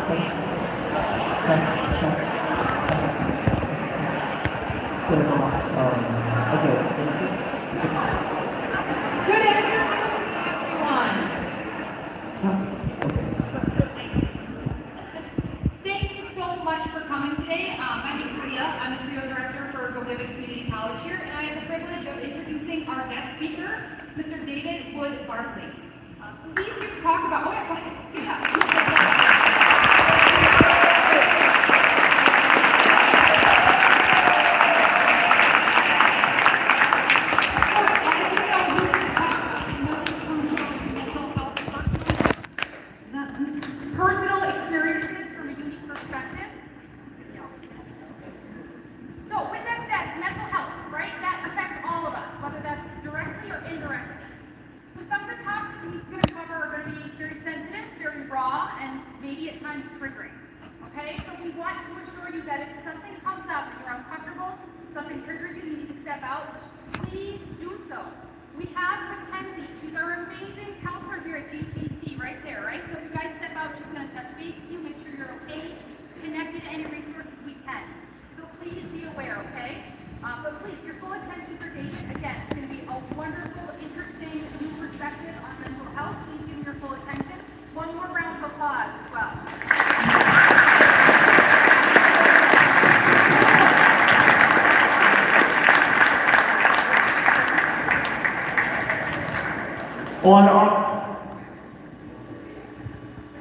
Good afternoon, everyone. Thank you so much for coming today. My name is Leah. I'm the trio director for Go-Live Community College here, and I have the privilege of introducing our guest speaker, Mr. David Wood Bartley. He's here to talk about. Oh yeah, go ahead. Yeah. Personal experiences from a unique perspective. So with that said, mental health, right? That affects all of us, whether that's directly or indirectly. So some of the topics he's going to cover are going to be very sensitive, very raw, and maybe at times triggering. Okay? So we want to assure you that if something comes up and you're uncomfortable, something triggers you, you need to step out, please do so. We have Mackenzie. She's our amazing counselor here at GCC right there, right? So if you guys step out, she's going to touch base with you, make sure you're okay, connected to any resources we can. So please be aware, okay? But please, your full attention for David. Again, it's going to be a wonderful, interesting new perspective on mental health. Please give him your full attention. One more round of applause as well.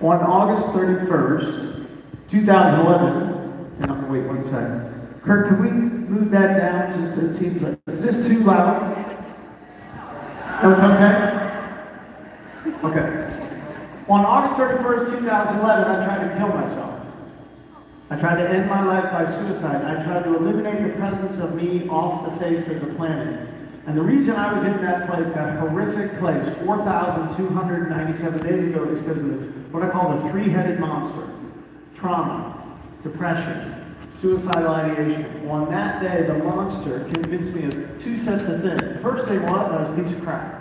On August 31st, 2011, and I'm going to wait 1 second. Kurt, can we move that down? Just it seems like, is this too loud? No, it's okay? Okay. On August 31st, 2011, I tried to kill myself. I tried to end my life by suicide. I tried to eliminate the presence of me off the face of the planet. And the reason I was in that place, that horrific place, 4,297 days ago, is because of what I call the three-headed monster. Trauma, depression, suicidal ideation. On that day, the monster convinced me of two sets of things. The first thing was I was a piece of crap.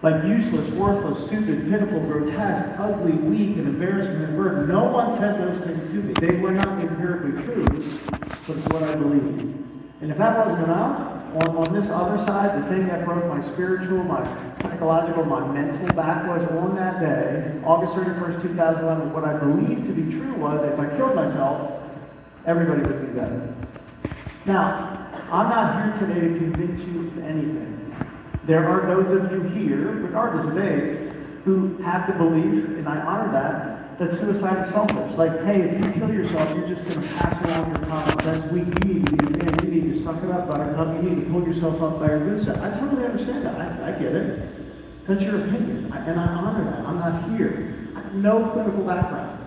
Like useless, worthless, stupid, pitiful, grotesque, ugly, weak, and embarrassing and burden. No one said those things to me. They were not empirically true, but it's what I believed. And if that wasn't enough, on this other side, the thing that broke my spiritual, my psychological, my mental back was on that day, August 31st, 2011, what I believed to be true was if I killed myself, everybody would be better. Now, I'm not here today to convince you of anything. There are those of you here, regardless of age, who have the belief, and I honor that suicide is selfish. Like, hey, if you kill yourself, you're just going to pass along your problems. That's weak. You need to be a man. You need to suck it up, buttercup. You need to pull yourself up by your bootstraps. I totally understand that. I get it. That's your opinion, and I honor that. I'm not here. I have no clinical background.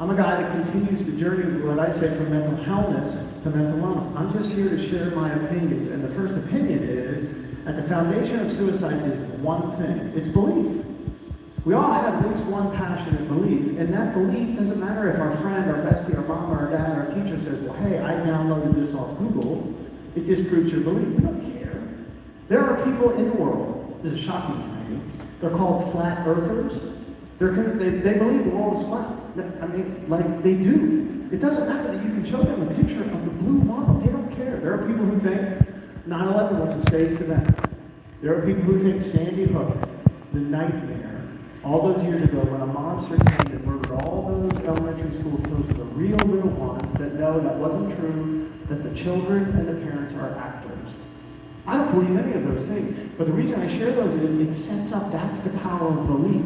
I'm a guy that continues the journey of what I say from mental illness to mental wellness. I'm just here to share my opinions, and the first opinion is at the foundation of suicide is one thing. It's belief. We all have at least one passionate belief, and that belief doesn't matter if our friend, our bestie, our mom, our dad, our teacher says, well, hey, I downloaded this off Google. It disproves your belief. We don't care. There are people in the world, this is shocking to me, they're called flat earthers. They believe the world is flat. I mean, like, they do. It doesn't matter that you can show them a picture of the blue marble. They don't care. There are people who think 9/11 was a staged event. There are people who think Sandy Hook, the nightmare, all those years ago when a monster came and murdered all those elementary school children, the real little ones that know that wasn't true, that the children and the parents are actors. I don't believe any of those things, but the reason I share those is it sets up, that's the power of belief.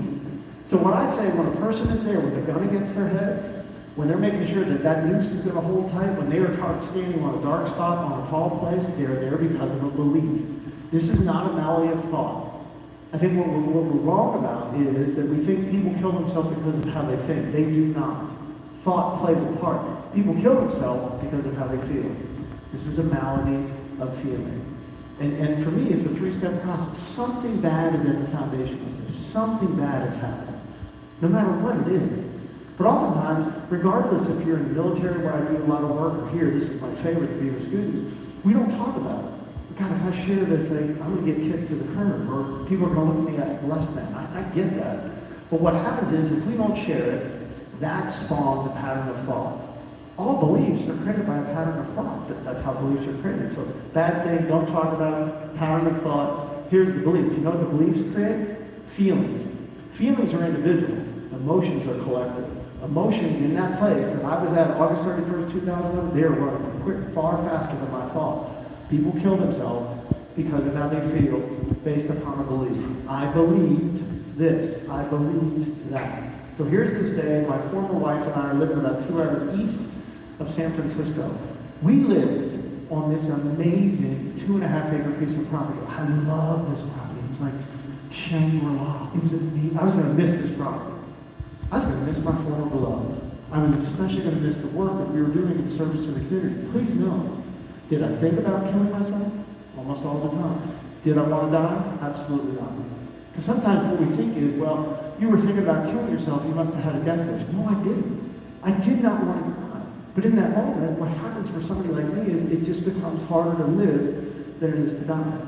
So what I say, when a person is there with a gun against their head, when they're making sure that that noose is going to hold tight, when they are standing on a dark spot on a tall place, they're there because of a belief. This is not a malady of thought. I think what we're wrong about is that we think people kill themselves because of how they think. They do not. Thought plays a part. People kill themselves because of how they feel. This is a malady of feeling. And for me, it's a three-step process. Something bad is at the foundation of this. Something bad has happened. No matter what it is. But oftentimes, regardless if you're in the military where I do a lot of work, or here, this is my favorite to be with students, we don't talk about it. God, if I share this thing, I'm going to get kicked to the curb, or people are going to look at me as less than. I get that. But what happens is, if we don't share it, That spawns a pattern of thought. All beliefs are created by a pattern of thought. That's how beliefs are created. So bad thing, don't talk about it, pattern of thought. Here's the belief. You know what the beliefs create? Feelings. Feelings are individual. Emotions are collective. Emotions in that place that I was at August 31st, 2011, they are running quick, far faster than my thought. People kill themselves because of how they feel based upon a belief. I believed this. I believed that. So here's this day. My former wife and I are living about 2 hours east of San Francisco. We lived on this amazing 2.5-acre piece of property. I love this property. It was like Shangri-La. It was amazing. I was going to miss this property. I was going to miss my former beloved. I was especially going to miss the work that we were doing in service to the community. Please know, did I think about killing myself? Almost all the time. Did I want to die? Absolutely not. Because sometimes what we think is, well, you were thinking about killing yourself, you must have had a death wish. No, I didn't. I did not want to die. But in that moment, what happens for somebody like me is it just becomes harder to live than it is to die.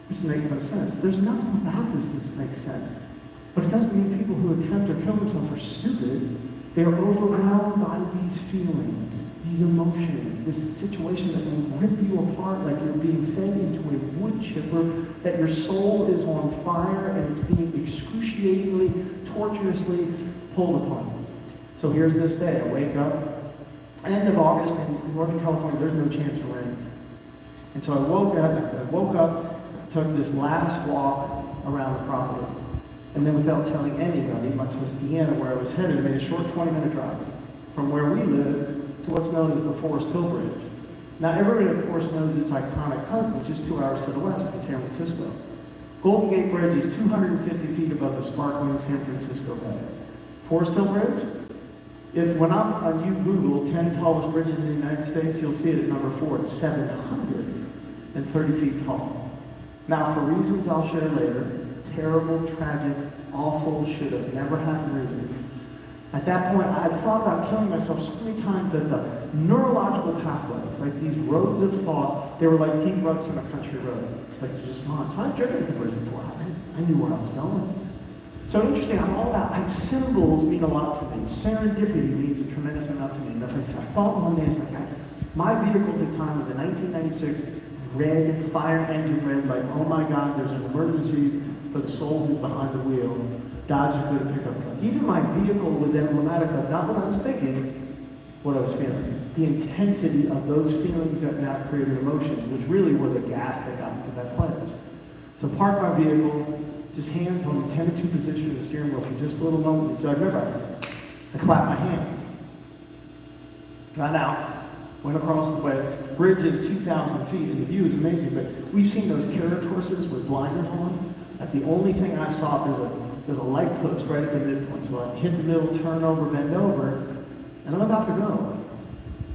Which makes no sense. There's nothing about this that makes sense. But it doesn't mean people who attempt to kill themselves are stupid. They are overwhelmed by these feelings, these emotions, this situation that will rip you apart like you're being fed into a wood chipper, that your soul is on fire and it's being excruciatingly, torturously pulled apart. So here's this day. I wake up, end of August in Northern California, there's no chance for rain. And so I woke up, took this last walk around the property. And then without telling anybody, much less Deanna, where I was headed, I made a short 20-minute drive from where we live to what's known as the Forest Hill Bridge. Now, everybody, of course, knows its iconic cousin, just 2 hours to the west in San Francisco. Golden Gate Bridge is 250 feet above the sparkling San Francisco Bay. Forest Hill Bridge? When you Google 10 tallest bridges in the United States, you'll see it at number 4. It's 730 feet tall. Now, for reasons I'll share later, terrible, tragic, awful, should have never happened reasons. At that point, I had thought about killing myself so many times that the neurological pathways, like these roads of thought, they were like deep ruts in a country road. Like you just gone. So I'd driven the bridge before. I knew where I was going. So interesting, I'm all about, symbols mean a lot to me. Serendipity means a tremendous amount to me. And I thought one day, it's like, my vehicle at the time was a 1996 red fire engine red, like, oh my God, there's an emergency for the soul who's behind the wheel. Dodge a good pickup truck. Even my vehicle was emblematic of not what I was thinking, what I was feeling. The intensity of those feelings that now created emotions, which really were the gas that got me to that place. So park my vehicle, just hands on the 10-2 position of the steering wheel for just a little moment. So I remember I clapped my hands. Got out. Went across the way. Bridge is 2,000 feet, and the view is amazing. But we've seen those carriage horses with blinders on. The only thing I saw, there's a light post right at the midpoint. So I hit the middle, turn over, bend over, and I'm about to go.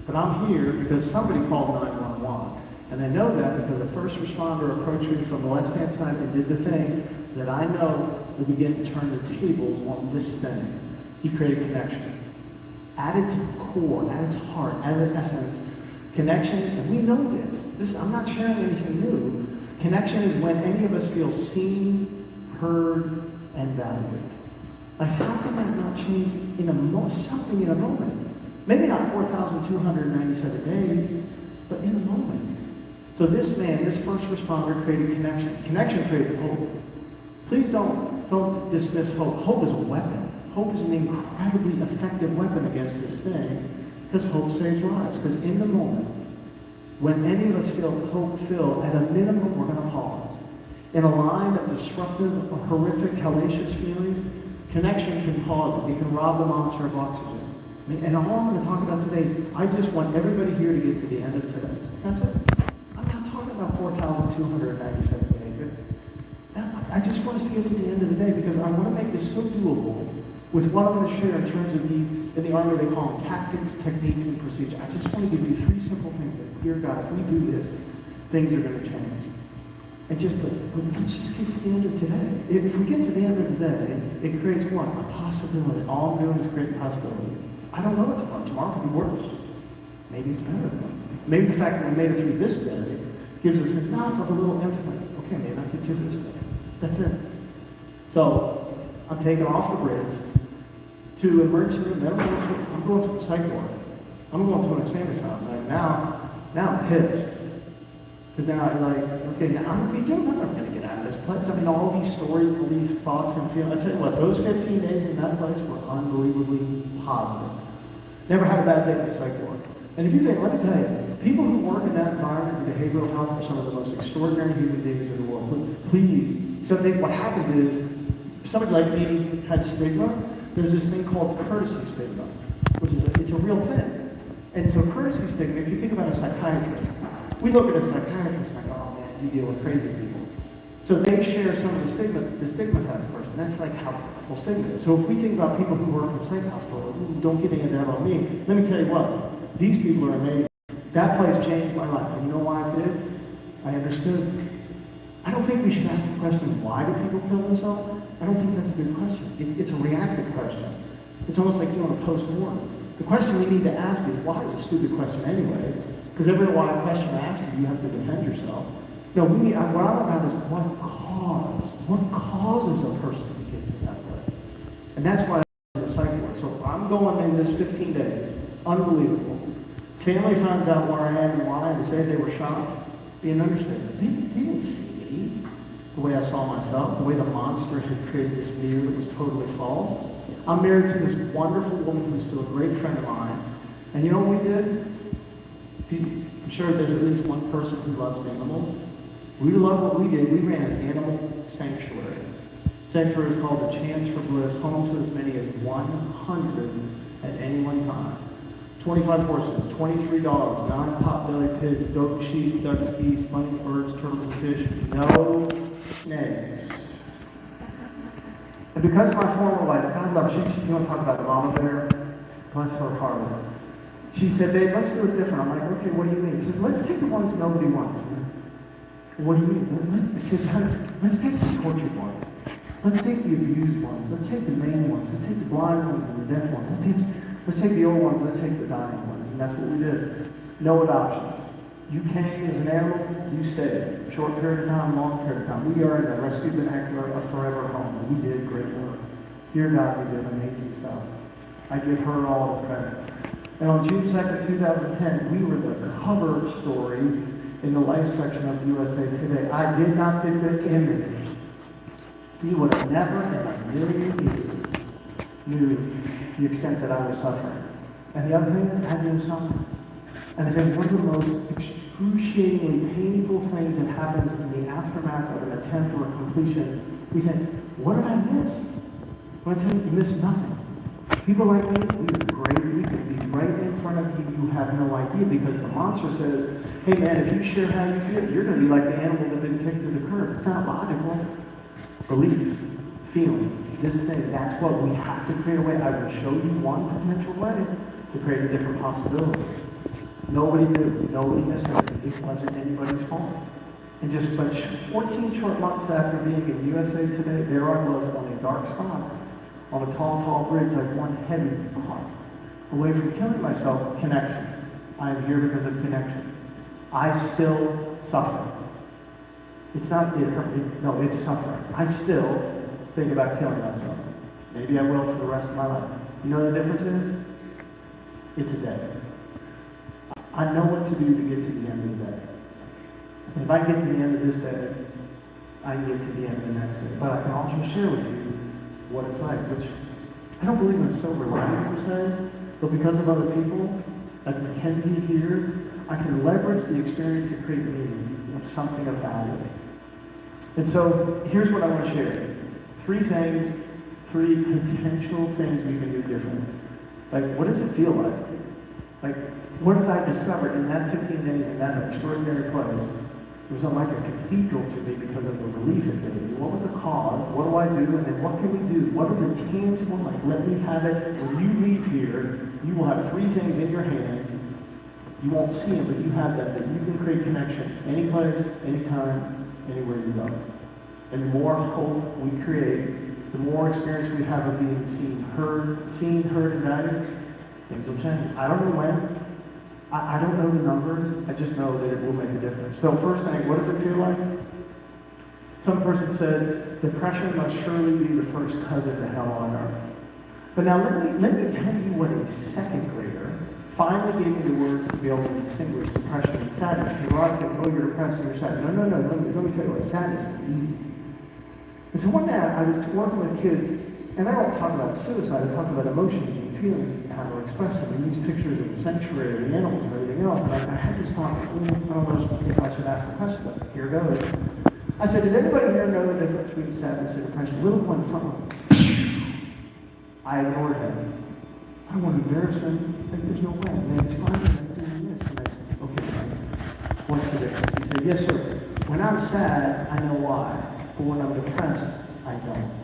But I'm here because somebody called 911. And I know that because a first responder approached me from the left-hand side and did the thing that I know will begin to turn the tables on this thing. He created connection. At its core, at its heart, at its essence, connection, and we know this. I'm not sharing anything new. Connection is when any of us feel seen, heard, and valued. Like, how can that not change something in a moment? Maybe not 4,297 days, but in a moment. So this man, this first responder, created connection. Connection created hope. Please don't dismiss hope. Hope is a weapon. Hope is an incredibly effective weapon against this thing, because hope saves lives. Because in the moment, when any of us feel hope-filled, at a minimum, we're going to pause. In a line of disruptive, or horrific, hellacious feelings, connection can pause it. It can rob the monster of oxygen. And all I'm going to talk about today is, I just want everybody here to get to the end of today. That's it. I'm not talking about 4,297 days. I just want us to get to the end of the day, because I want to make this so doable with what I'm going to share in terms of these, in the Army they call them tactics, techniques, and procedure. I just want to give you 3 simple things that, dear God, if we do this, things are going to change. And let's just get to the end of today. If we get to the end of the day, it creates what? A possibility. All I'm doing is create a possibility. I don't know what tomorrow. Tomorrow could be worse. Maybe it's better. Maybe the fact that we made it through this day gives us enough of a little insight. Okay, maybe I could do this day. That's it. So, I'm taking off the bridge. to emergency room, I'm going to a psych ward. I'm going to an insane asylum. Like now I'm pissed. Because now I'm like, okay, now I'm going to be doing, I'm going to get out of this place. I mean, all these stories, all these thoughts and feelings. I tell you what, those 15 days in that place were unbelievably positive. Never had a bad day in the psych ward. And if you think, let me tell you, people who work in that environment in behavioral health are some of the most extraordinary human beings in the world. Please. So what happens is, somebody like me has stigma. There's this thing called courtesy stigma, which is it's a real thing. And so courtesy stigma, if you think about a psychiatrist, we look at a psychiatrist like, oh man, you deal with crazy people. So they share some of the stigmatized person. That's like how full stigma is. So if we think about people who work in the psych hospital, don't get into that about me. Let me tell you what, these people are amazing. That place changed my life. And you know why it did? I understood. I don't think we should ask the question, why do people kill themselves? I don't think that's a good question. It's a reactive question. It's almost like you want to post-mortem. The question we need to ask is, why is a stupid question anyway? Because every why question I ask you have to defend yourself. No, what I'm about is what causes a person to get to that place. And that's why I'm in the psych ward. So I'm going in this 15 days. Unbelievable. Family finds out where I am and why, and to say they were shocked, being understated. They didn't see me the way I saw myself, the way the monster had created this mirror that was totally false. I'm married to this wonderful woman who's still a great friend of mine. And you know what we did? I'm sure there's at least one person who loves animals. We love what we did. We ran an animal sanctuary. Sanctuary is called the Chance for Bliss, home to as many as 100 at any one time. 25 horses, 23 dogs, 9 pot-bellied pigs, goats, sheep, ducks, geese, bunnies, birds, turtles, and fish. No snakes. And because my former wife, God love her, you want to talk about the mama bear? Bless her heart. She said, babe, let's do it different. I'm like, okay, what do you mean? She said, let's take the ones nobody wants. What do you mean? I said, let's take the tortured ones. Let's take the abused ones. Let's take the main ones. Let's take the blind ones and the deaf ones. Let's take the old ones. Let's take the dying ones. And that's what we did. No adoptions. You came as an animal, you stayed. Short period of time, long period of time. We are in the rescue vernacular of forever home. We did great work. Dear God, we did amazing stuff. I give her all the credit. And on June 2nd, 2010, we were the cover story in the life section of USA Today. I did not fit the image. You would have never in a million years knew the extent that I was suffering. And the other thing, I had no signs. And I think one of the most excruciatingly painful things that happens in the aftermath of an attempt or a completion, we think, what did I miss? When I tell you, you miss nothing. People like me, we are great. We could be right in front of you. You have no idea because the monster says, hey man, if you share how you feel, you're going to be like the animal that didn't kick to the curb. It's not logical. Belief, feeling, this thing, that's what we have to create a way. I will show you one potential way to create a different possibility. Nobody knew. Nobody necessarily. It wasn't anybody's fault. And just but 14 short months after being in USA Today, there I was on a dark spot, on a tall, tall bridge, like one heavy thought, away from killing myself. Connection. I am here because of connection. I still suffer. It's not no, it's suffering. I still think about killing myself. Maybe I will for the rest of my life. You know what the difference is? It's a day. I know what to do to get to the end of the day. And if I get to the end of this day, I can get to the end of the next day. But I can also share with you what it's like, which I don't believe in silver lining per se, but because of other people, like Mackenzie here, I can leverage the experience to create meaning of something of value. And so here's what I want to share. 3 things, 3 potential things we can do differently. Like, what does it feel like? Like, what did I discover in that 15 days in that extraordinary place? It was like a cathedral to me because of the relief it gave me. What was the cause? What do I do? And then what can we do? What are the tangible, like, let me have it. When you leave here, you will have 3 things in your hands. You won't see them, but you have them, that you can create connection any place, anytime, anywhere you go. And the more hope we create, the more experience we have of being seen, heard, and valued, things will change. I don't know when. I don't know the numbers. I just know that it will make a difference. So first thing, what does it feel like? Some person said, depression must surely be the first cousin to hell on earth. But now let me tell you what a second grader finally gave me the words to be able to distinguish depression and sadness. Because a lot of kids, oh, you're depressed and you're sad. No, let me tell you what, sadness is easy. And so one day I was working with kids, and I don't talk about suicide, I talk about emotions and feelings and how to express them. And these pictures of the sanctuary and the animals and everything else. And I had this thought, I don't know if I should ask the question, but here goes. I said, does anybody here know the difference between sadness and depression? Little one front row. I ignored him. I don't want to embarrass him. Like, there's no way. Man, it's fine. I'm doing this. And I said, okay, son, what's the difference? He said, yes, sir. When I'm sad, I know why. But when I'm depressed, I don't.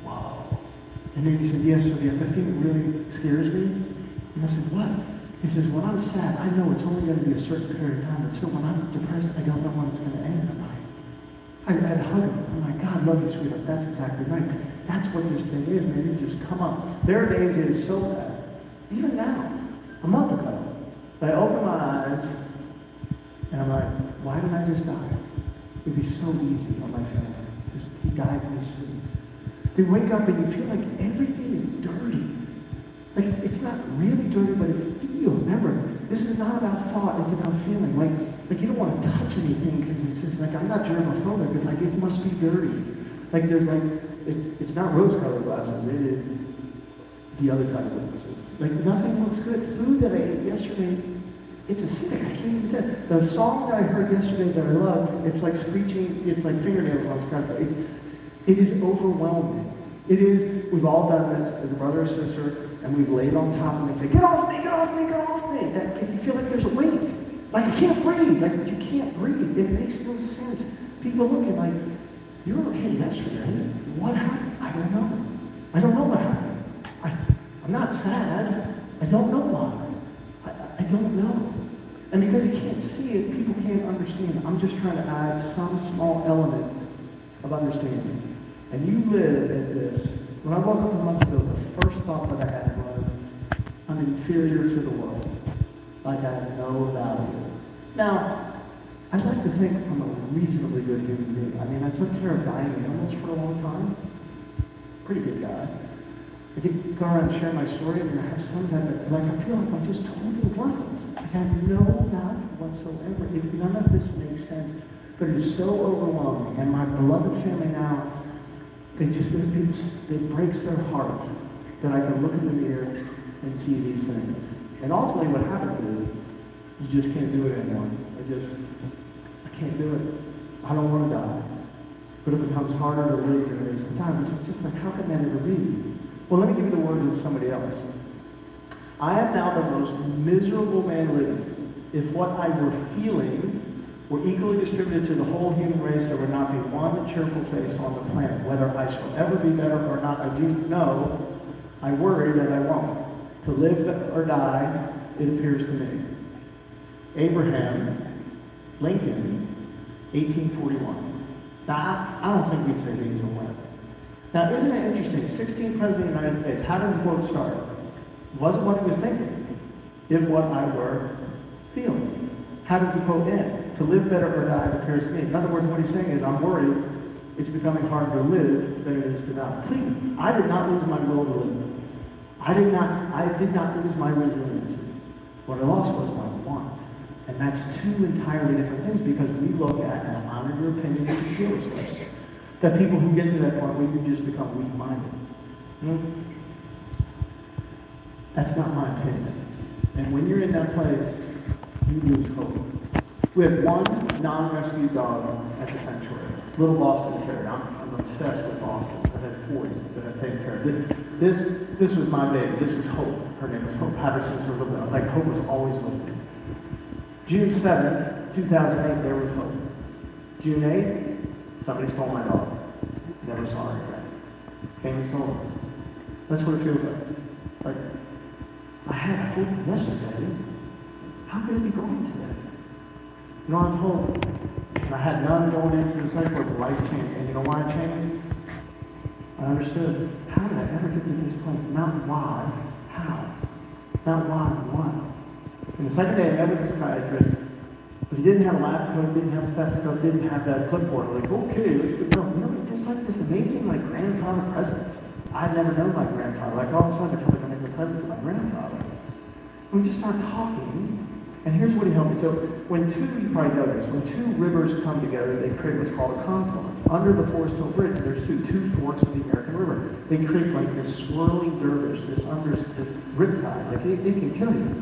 Wow. And then he said, yes, sir. The thing that really scares me. And I said, what? He says, when I'm sad, I know it's only going to be a certain period of time. But still, when I'm depressed, I don't know when it's going to end. I had to hug him. I'm like, God, love you, sweetheart. That's exactly right. That's what this thing is, man. You just come up. There are days it is so bad. Even now, a month ago, I open my eyes, and I'm like, why didn't I just die? It'd be so easy on my family. Just, he died in his sleep. Then wake up and you feel like everything is dirty. Like, it's not really dirty, but it feels. Remember, this is not about thought, it's about feeling. Like you don't want to touch anything because it's just like, I'm not germophobic, but like, it must be dirty. Like, there's like, it's not rose-colored glasses, it is the other type of glasses. Like, nothing looks good. Food that I ate yesterday, it's acidic, I can't even tell. The song that I heard yesterday that I love, it's like screeching, it's like fingernails on Skype. It is overwhelming. It is, we've all done this as a brother or sister, and we've laid on top and they say, get off me, get off me, get off me. That, you feel like there's a weight. Like you can't breathe. Like you can't breathe. It makes no sense. People looking like, you were okay yesterday. What happened? I don't know. I don't know what happened. I'm not sad. I don't know why. I don't know. And because you can't see it, people can't understand. I'm just trying to add some small element of understanding. And you live at this. When I woke up a month ago, the first thought that I had was, I'm inferior to the world. Like I have no value. Now, I'd like to think I'm a reasonably good human being. I mean, I took care of dying animals for a long time. Pretty good guy. I could go around and share my story, and I have some that, like, I feel like I'm just totally worthless. Like, I have no value whatsoever. None of this makes sense, but it is so overwhelming. And my beloved family now, it breaks their heart that I can look in the mirror and see these things. And ultimately what happens is, you just can't do it anymore. I can't do it. I don't want to die. But it becomes harder to live than it is sometimes. It's just like, how can that ever be? Well, let me give you the words of somebody else. I am now the most miserable man living. If what I were feeling were equally distributed to the whole human race, there would not be one cheerful face on the planet. Whether I shall ever be better or not, I do know. I worry that I won't. To live or die, it appears to me. Abraham Lincoln, 1841. Now, I don't think we'd say he was a winner. Now, isn't it interesting? 16th President of the United States. How does the quote start? It wasn't what he was thinking. If what I were feeling. How does the quote end? To live better or die, it appears to me. In other words, what he's saying is, I'm worried it's becoming harder to live than it is to die. Please, I did not lose my will to live. I did not lose my resiliency. What I lost was my want. And that's two entirely different things, because we look at, and I honor your opinion if you feel this way, that people who get to that point where you just become weak-minded. That's not my opinion. And when you're in that place, you lose hope. We have one non-rescue dog at the sanctuary. Little Boston Terrier. I'm obsessed with Boston. I've had 40 that I've taken care of. This was my baby. This was Hope. Her name was Hope Patterson's her little. Like, Hope was always with me. June 7th, 2008, there was Hope. June 8th, somebody stole my dog. Never saw her again. Came and stole her. That's what it feels like. Like, I had hope yesterday. How could it be going today? You know, I'm hope. And I had none going into the cycle of life change. And you know why I changed? I understood. How did I ever get to this place? Not why. How? Not why. What? And the second day I met with the psychiatrist, but he didn't have a lab coat, didn't have a stethoscope, didn't have that clipboard. Like, okay, let's go. You know, just like this amazing, like, grandfather presence. I'd never known my grandfather. Like all of a sudden I felt like I'm in the presence of my grandfather. And we just started talking, and here's what he helped me. So when you probably know this, when two rivers come together, they create what's called a confluence. Under the Forest Hill Bridge, there's two forks of the American River. They create like this swirling dervish, this riptide. Like it can kill you.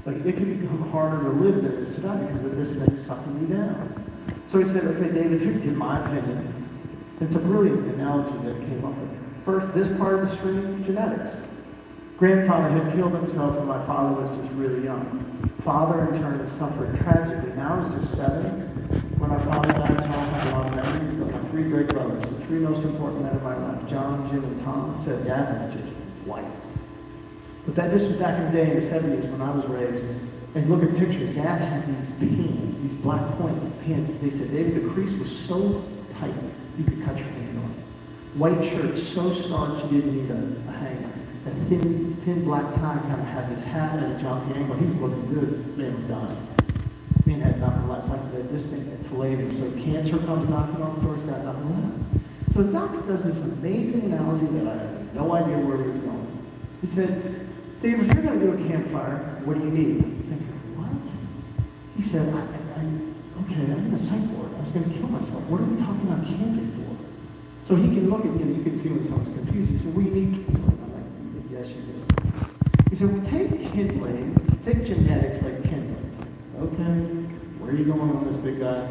Like it can become harder to live there to survive because of this thing sucking you down. So he said, okay, David, in my opinion, it's a brilliant analogy that came up with. First, this part of the stream, genetics. Grandfather had killed himself when my father was just really young. Father, in turn, suffered tragically. Now he's just 7. When my father died, so I have a lot of memories, but my 3 great brothers, the 3 most important men of my life, John, Jim, and Tom, said, Dad was just white. But this was back in the day in the 70s when I was raised. And look at pictures. Dad had these pins, these black points, pins. They said, David, the crease was so tight you could cut your hand on it. White shirt, so starched you didn't need a hanger. A thin black tie kind of had his hat and a jaunty ankle. He was looking good. Man was dying. Man had nothing left. Like this thing had filleted him. So cancer comes knocking on the door. He's got nothing left. So the doctor does this amazing analogy that I had no idea where he was going. He said, Dave, if you're going to do a campfire, what do you need? I'm thinking, what? He said, okay, I'm in a psych ward. I was going to kill myself. What are we talking about camping for? So he can look at me and you can see when someone's confused. He said, we need kindling. I'm like, yes, you do. He said, well, take kindling, take genetics like kindling. Okay, where are you going on this big guy?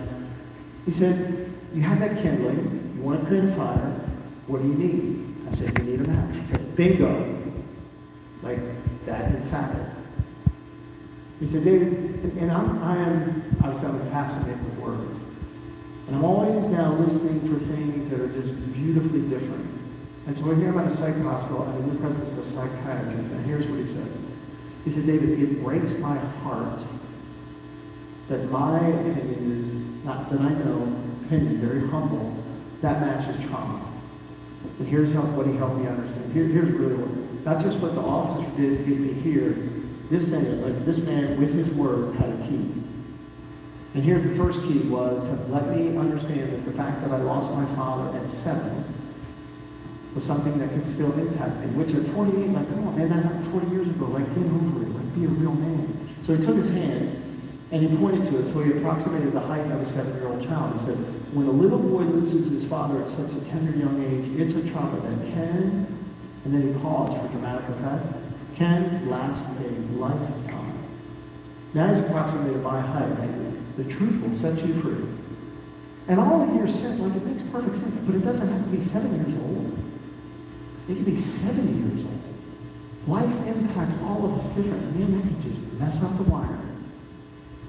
He said, you have that kindling, you want to create a fire, what do you need? I said, you need a match. He said, bingo. Like that in fact. He said, David, and obviously I'm fascinated with words. And I'm always now listening for things that are just beautifully different. And so here I'm at a psych hospital, I'm in the presence of a psychiatrist, and here's what he said. He said, David, it breaks my heart that my opinion is, not that I know, opinion, very humble, that matches trauma. And here's what he helped me understand. Here's really what, not just what the officer did to get me here, this thing is like, this man with his words had a key. And here's the first key was to let me understand that the fact that I lost my father at 7 was something that could still impact me, which at 48, like, come on, man, that happened 40 years ago, like, get over it, like, be a real man. So he took his hand, and he pointed to it, so he approximated the height of a 7-year-old child. He said, when a little boy loses his father at such a tender young age, it's a trauma that can, and then he paused for dramatic effect, can last a lifetime. Now he's approximated my height, and the truth will set you free. And all of your sense, like, it makes perfect sense, but it doesn't have to be 7 years old. It can be 70 years old. Life impacts all of us differently. Man, that can just mess up the wiring.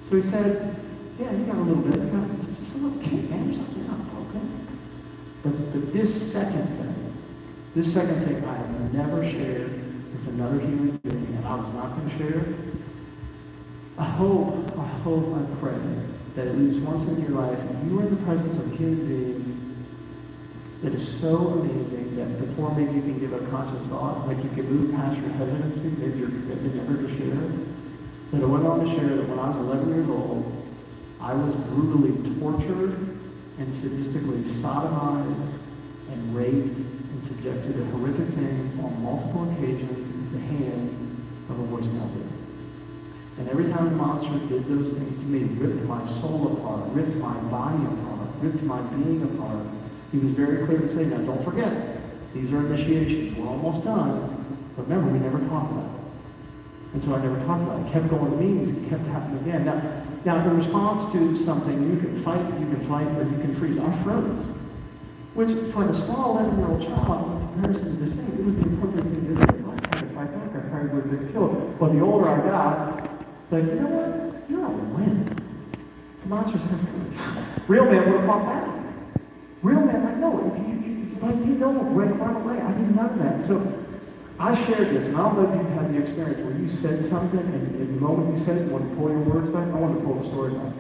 So he said, yeah, you got a little bit. It's just a little kid, man. There's something not broken. But this second thing I have never shared with another human being, and I was not going to share it. I hope, I pray that at least once in your life, you are in the presence of a human being that is so amazing that before maybe you can give a conscious thought, like you can move past your hesitancy, maybe your commitment never to share it. That I went on to share that when I was 11 years old, I was brutally tortured and sadistically sodomized and raped and subjected to horrific things on multiple occasions at the hands of a Boy Scout leader. And every time the monster did those things to me, ripped my soul apart, ripped my body apart, ripped my being apart, he was very clear to say, now don't forget, these are initiations, we're almost done, but remember, we never talked about it. And so I never talked about it. I kept going to meetings, it kept happening again. Now in response to something, you can fight, or you can freeze. I froze. Which, for a small 11-year-old child, in comparison to this thing, it was the appropriate thing to do. I tried to fight back, I probably would have been killed. But the older I got, it's like, you know what? You're a win. The monster said, real man would have fought back. Real man, like, no, you know, right away. I did none of that. So I shared this, and I don't know if you've had the experience where you said something, and in the moment you said it, you want to pull your words back. I want to pull the story back.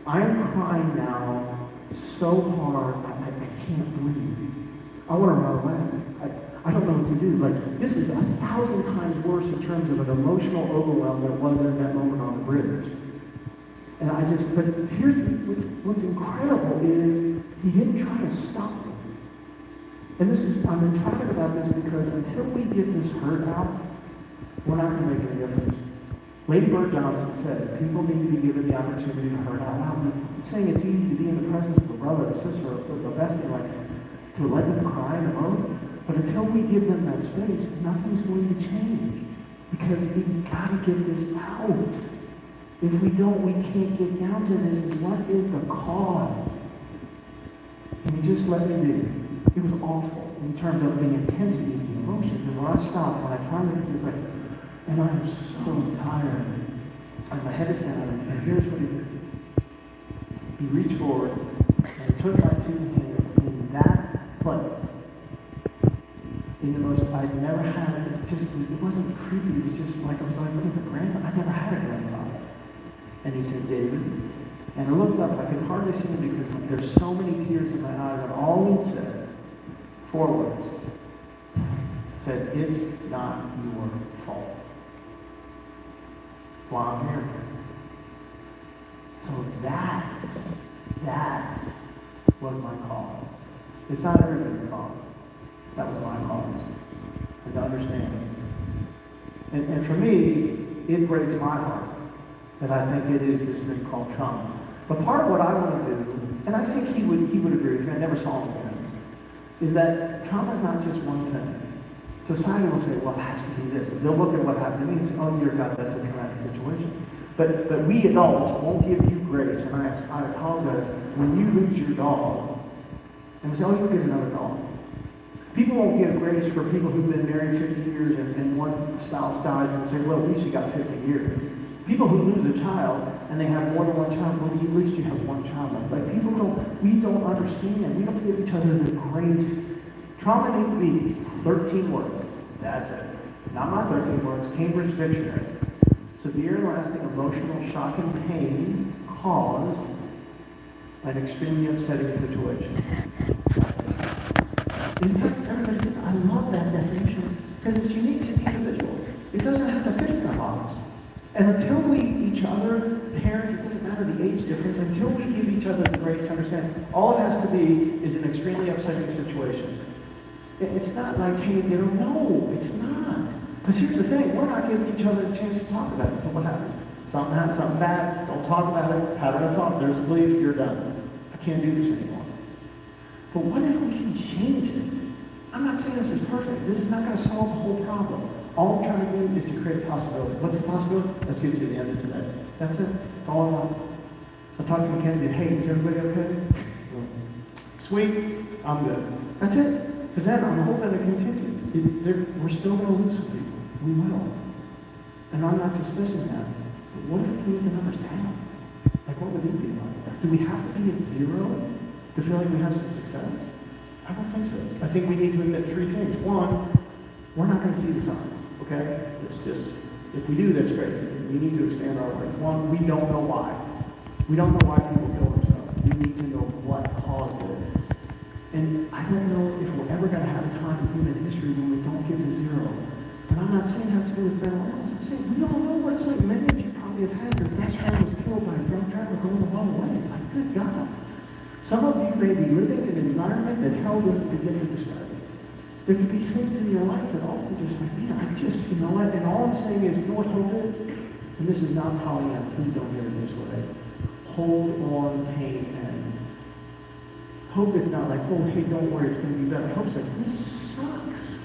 I am crying now so hard, I can't breathe. I want to run away. I don't know what to do. Like, this is 1,000 times worse in terms of an emotional overwhelm than it was in that moment on the bridge. And but here's what's incredible is he didn't try to stop me. And I'm emphatic about this because until we get this hurt out, we're not going to make any difference. Lady Bird Johnson said, people need to be given the opportunity to hurt out loud. I'm saying it's easy to be in the presence of a brother, a sister, or a bestie, like, to let them cry and moan. But until we give them that space, nothing's going to change. Because we've got to get this out. If we don't, we can't get down to this. What is the cause? And he just let me be. It was awful in terms of the intensity of the emotions. And when I stopped, when I finally was like, and I am so tired, and my head is down, and here's what he did. He reached forward and took my two hands in that place. In the most, I'd never had, it wasn't creepy, it was just like, I was like, look at the grandfather. I never had a grandfather. And he said, David, and I looked up, I could hardly see him because there's so many tears in my eyes, and all he said, 4 words, said, it's not your fault. Well, I'm here. So that was my cause. It's not everybody's cause. That was my cause. And to understand it. And for me, it breaks my heart that I think it is this thing called trauma. But part of what I want to do, and I think he would agree with me, I never saw him again, is that trauma is not just one thing. Society will say, well, it has to be this. They'll look at what happened to me and say, oh, dear God, that's a traumatic situation. But we adults won't give you grace, and I apologize, when you lose your dog, and we say, oh, you'll get another dog. People won't give grace for people who've been married 50 years and one spouse dies and say, well, at least you got 50 years. People who lose a child and they have more than one child, well, at least you have one child. Like we don't understand. We don't give each other the grace. Trauma needs to be 13 words. That's it. Not my 13 words. Cambridge Dictionary. Severe, lasting emotional shock and pain caused by an extremely upsetting situation. In fact, everybody, I love that definition because it's unique to the individual. It doesn't have to fit in the box. And until we, each other, parents, it doesn't matter the age difference, until we give each other the grace to understand, all it has to be is an extremely upsetting situation. It's not like, hey, no, it's not. Because here's the thing, we're not giving each other the chance to talk about it. But what happens? Something happens, something bad, don't talk about it, pattern of thought, there's a belief, you're done. I can't do this anymore. But what if we can change it? I'm not saying this is perfect. This is not going to solve the whole problem. All I'm trying to do is to create a possibility. What's the possibility? Let's get to the end of today. That's it. That's all I want. I talked to Mackenzie. Hey, is everybody okay? Sweet. I'm good. That's it. Because then I'm hoping it continues. We're still going to lose some people. We will. And I'm not dismissing that. But what if we get the numbers down? Like, what would it be like? Do we have to be at 0 to feel like we have some success? I don't think so. I think we need to admit 3 things. One, we're not going to see the signs. Okay? It's just, if we do, that's great. We need to expand our awareness. One, we don't know why. We don't know why people kill themselves. We need to know what caused it. And I don't know if we're ever going to have a time in human history when we don't get to 0. And I'm not saying it has to do with mental illness. I'm saying we don't know what it's like. Many of you probably have had your best friend was killed by a drunk driver going the wrong way. Like, good God. Some of you may be living in an environment that hell doesn't begin to describe. There could be things in your life that all just like, man, you know what? And all I'm saying is, you know what hope is? And this is not Pollyanna. Please don't hear it this way. Hold on, pain ends. Hope is not like, oh, hey, don't worry, it's going to be better. Hope says, this sucks.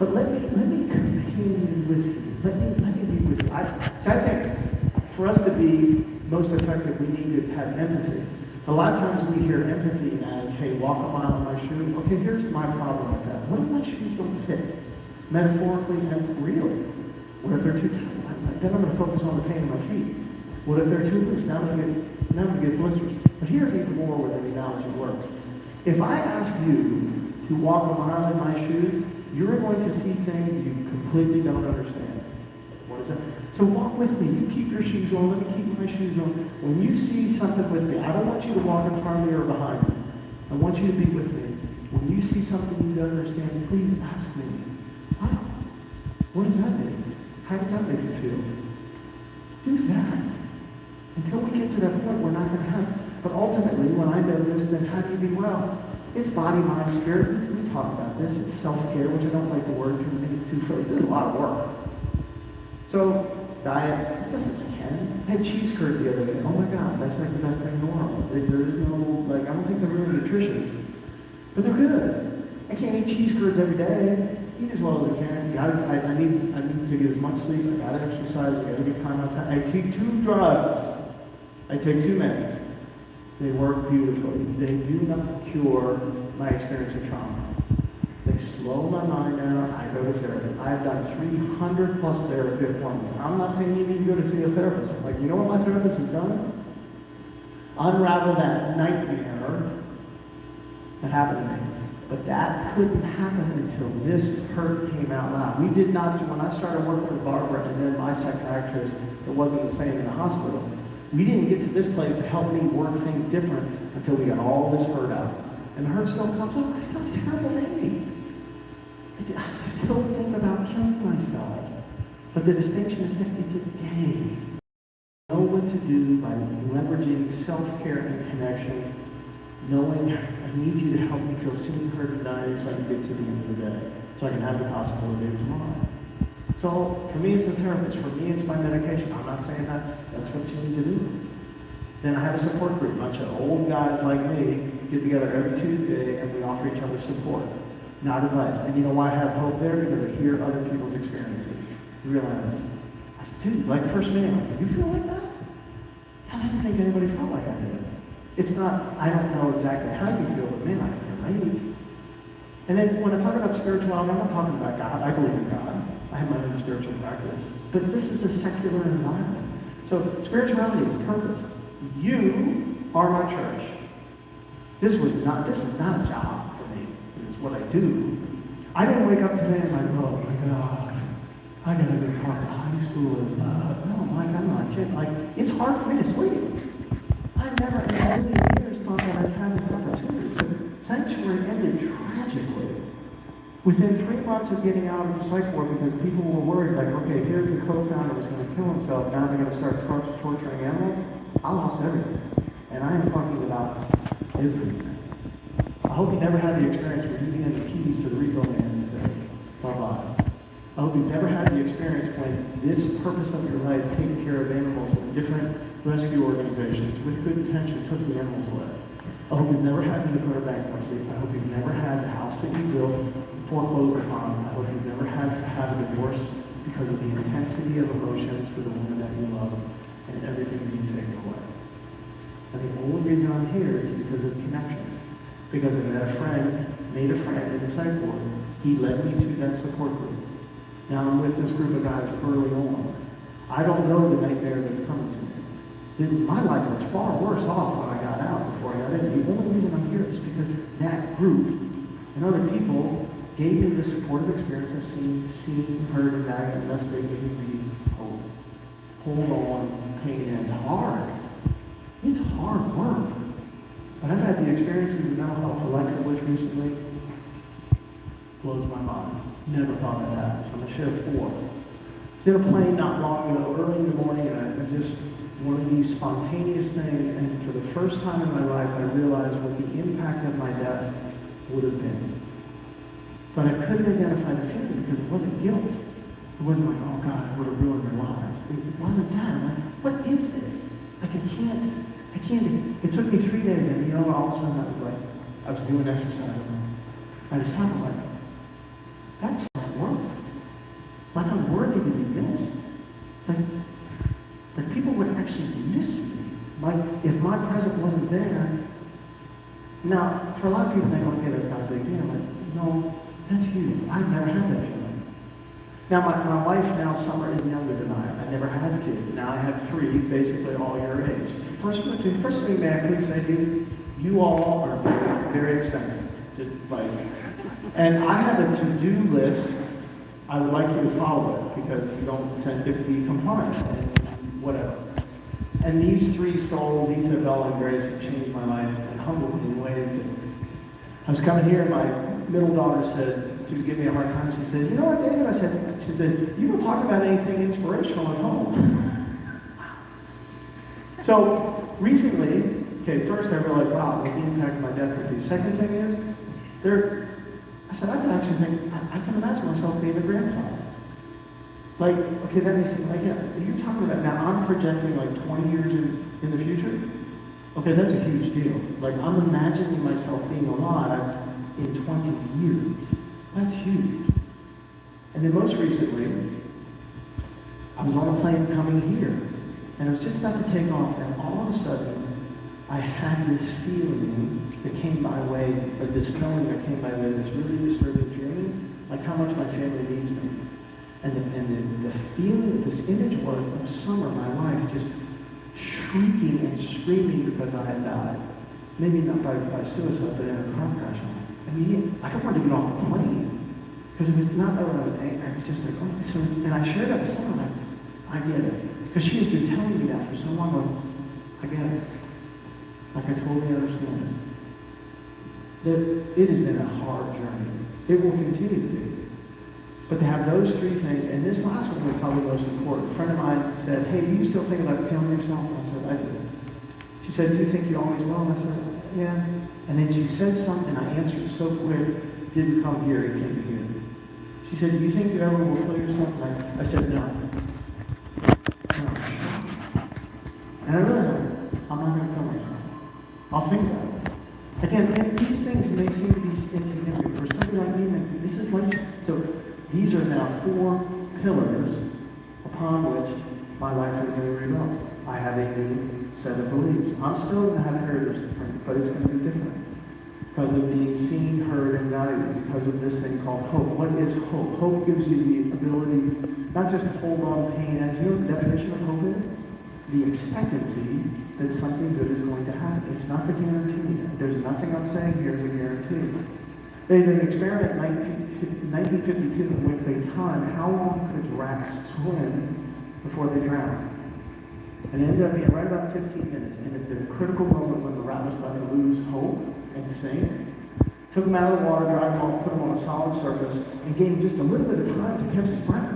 But let me companion with you. Let me be with you. I think for us to be most effective, we need to have empathy. A lot of times we hear empathy as, hey, walk a mile in my shoe. Okay, here's my problem with that. What if my shoes don't fit? Metaphorically and really. What if they're too tight? Then I'm going to focus on the pain in my feet. What if they're too loose? Now I'm going to get blisters. But here's even more where the analogy works. If I ask you to walk a mile in my shoes, you're going to see things you completely don't understand. What is that? So walk with me. You keep your shoes on. Let me keep my shoes on. When you see something with me, I don't want you to walk in front of me or behind me. I want you to be with me. When you see something you don't understand, please ask me. Wow. What does that mean? How does that make you feel? Do that. Until we get to that point, we're not going to have. But ultimately, when I know this, then how do you be well? It's body, mind, spirit. We talk about this. It's self-care, which I don't like the word because I think it's too focused. It's a lot of work. So, diet, as best as I can. I had cheese curds the other day. Oh my God, that's like the best thing in the world. There is no, like, I don't think they're really nutritious. But they're good. I can't eat cheese curds every day. Eat as well as I can. I need to get as much sleep. I gotta exercise. I gotta get time outside. I take 2 drugs. I take 2 meds. They work beautifully. They do not cure my experience of trauma. They slow my mind down. I go to therapy. I've done 300 plus therapy appointments. I'm not saying you need to go to see a therapist. I'm like, you know what my therapist has done? Unravel that nightmare that happened to me. But that couldn't happen until this hurt came out loud. We did not, when I started working with Barbara and then my psychiatrist, it wasn't the same in the hospital. We didn't get to this place to help me work things different until we got all this hurt out. And the hurt still comes up. I still have terrible days. I still think about killing myself. But the distinction is that it's a day. Know what to do by leveraging self-care and connection, knowing I need you to help me feel seen, heard, and valued so I can get to the end of the day, so I can have the possibility of tomorrow. So, for me it's the therapist, for me it's my medication. I'm not saying that's what you need to do. Then I have a support group. A bunch of old guys like me get together every Tuesday and we offer each other support, not advice. And you know why I have hope there? Because I hear other people's experiences. You realize, I said, dude, like first man, you feel like that? I didn't think anybody felt like I did. It's not, I don't know exactly how you feel, but man, I can relate. And then when I talk about spirituality, I'm not talking about God. I believe in God. I have my own spiritual practice. But this is a secular environment. So spirituality is purpose. You are my church. This is not a job for me. It's what I do. I didn't wake up today and like, oh my God, I gotta go talk to high schoolers. No, Mike, I'm not kidding. Like, it's hard for me to sleep. I never in a million years thought that I'd have this opportunity. So Sanctuary ended tragically. Within 3 months of getting out of the psych ward, because people were worried, like, okay, here's the co-founder who's going to kill himself, now they're going to start torturing animals. I lost everything. And I am talking about everything. I hope you never had the experience where you hand the keys to the repo man and say, bye-bye. I hope you've never had the experience when this purpose of your life, taking care of animals with different rescue organizations, with good intention, took the animals away. I hope you've never had to declare bankruptcy. I hope you've never had the house that you built foreclosed upon. I hope you've never had to have a divorce because of the intensity of emotions for the woman that you love and everything being taken away. And the only reason I'm here is because of connection. Because I met a friend, made a friend in the psych ward. He led me to that support group. Now I'm with this group of guys early on. I don't know the nightmare that's coming to me. My life was far worse off when I got out before I got in. The only reason I'm here is because that group and other people gave me the supportive experience of seeing, heard, and valued, and thus they gave me hope. Hold on, pain ends hard. It's hard work. But I've had the experiences in mental health Alexa was recently. Blows my mind. Never thought of that. So I'm going to share 4. I was in a plane not long ago, early in the morning, and I just one of these spontaneous things, and for the first time in my life, I realized what the impact of my death would have been. But I couldn't identify the feeling because it wasn't guilt. It wasn't like, oh God, I would have ruined their lives. It wasn't that. I'm like, what is this? Like, I can't. It took me 3 days, and you know, all of a sudden I was doing exercise. I decided, like, that's not worth. Like, I'm worthy to be missed. Like people would actually miss me. Like, if my presence wasn't there. Now, for a lot of people, they go, okay, that's not a big deal. I'm like, no, that's huge. I've never had that feeling. Now, my wife now, Summer, is younger than I am. I never had kids. Now I have 3, basically all your age. First thing, may I please say to you, you all are very, very expensive. Just like, and I have a to-do list. I would like you to follow it because you don't tend to be compliant and whatever. And these 3 souls, Etha, Bella, and Grace, have changed my life and humbled me in ways that I was coming here and my middle daughter said, she was giving me a hard time. She says, you know what, David? She said, you don't talk about anything inspirational at home. So recently, okay, first I realized, wow, what the impact of my death would be. Second thing is, I said, I can actually think, I can imagine myself being a grandfather. Like, okay, that makes sense. Like, yeah, you're talking about now, I'm projecting like 20 years in the future. Okay, that's a huge deal. Like, I'm imagining myself being alive in 20 years. That's huge. And then most recently, I was on a plane coming here, and I was just about to take off, and all of a sudden, I had this feeling that came my way, or this knowing that came my way, this really disturbing feeling, like how much my family needs me. And the feeling, this image was of Summer, my wife, just shrieking and screaming because I had died. Maybe not by suicide, but in a car crash. I mean, I don't want to get off the plane. Because it was not that when I was angry, I was just like, oh, so, and I shared that with Summer, like, I get it. Because she has been telling me that for so long, like, I get it. Like, I totally understand it. That it has been a hard journey. It will continue to be. But to have those three things, and this last one was probably most important. A friend of mine said, hey, do you still think about killing yourself? And I said, I do. She said, do you think you always will? And I said, yeah. And then she said something, and I answered so quick, didn't come here, it came here. She said, do you think you ever will kill yourself? And I said, no. And I realized, I'm not going to kill myself. I'll think about it. Again, these things may seem to be insignificant. For somebody like me, this is like, so these are now 4 pillars upon which my life is going to rebuild. I have a new set of beliefs. I'm still going to have periods of suffering, but it's going to be different. Because of being seen, heard, and valued. Because of this thing called hope. What is hope? Hope gives you the ability not just to hold on to pain. As you know what the definition of hope is? The expectancy that something good is going to happen. It's not the guarantee. There's nothing I'm saying here is a guarantee. They did an experiment in 1952 in which they timed how long could rats swim before they drowned. And it ended up being right about 15 minutes. And at the critical moment when the rat was about to lose hope and sink, took him out of the water, dried him off, put him on a solid surface, and gave him just a little bit of time to catch his breath.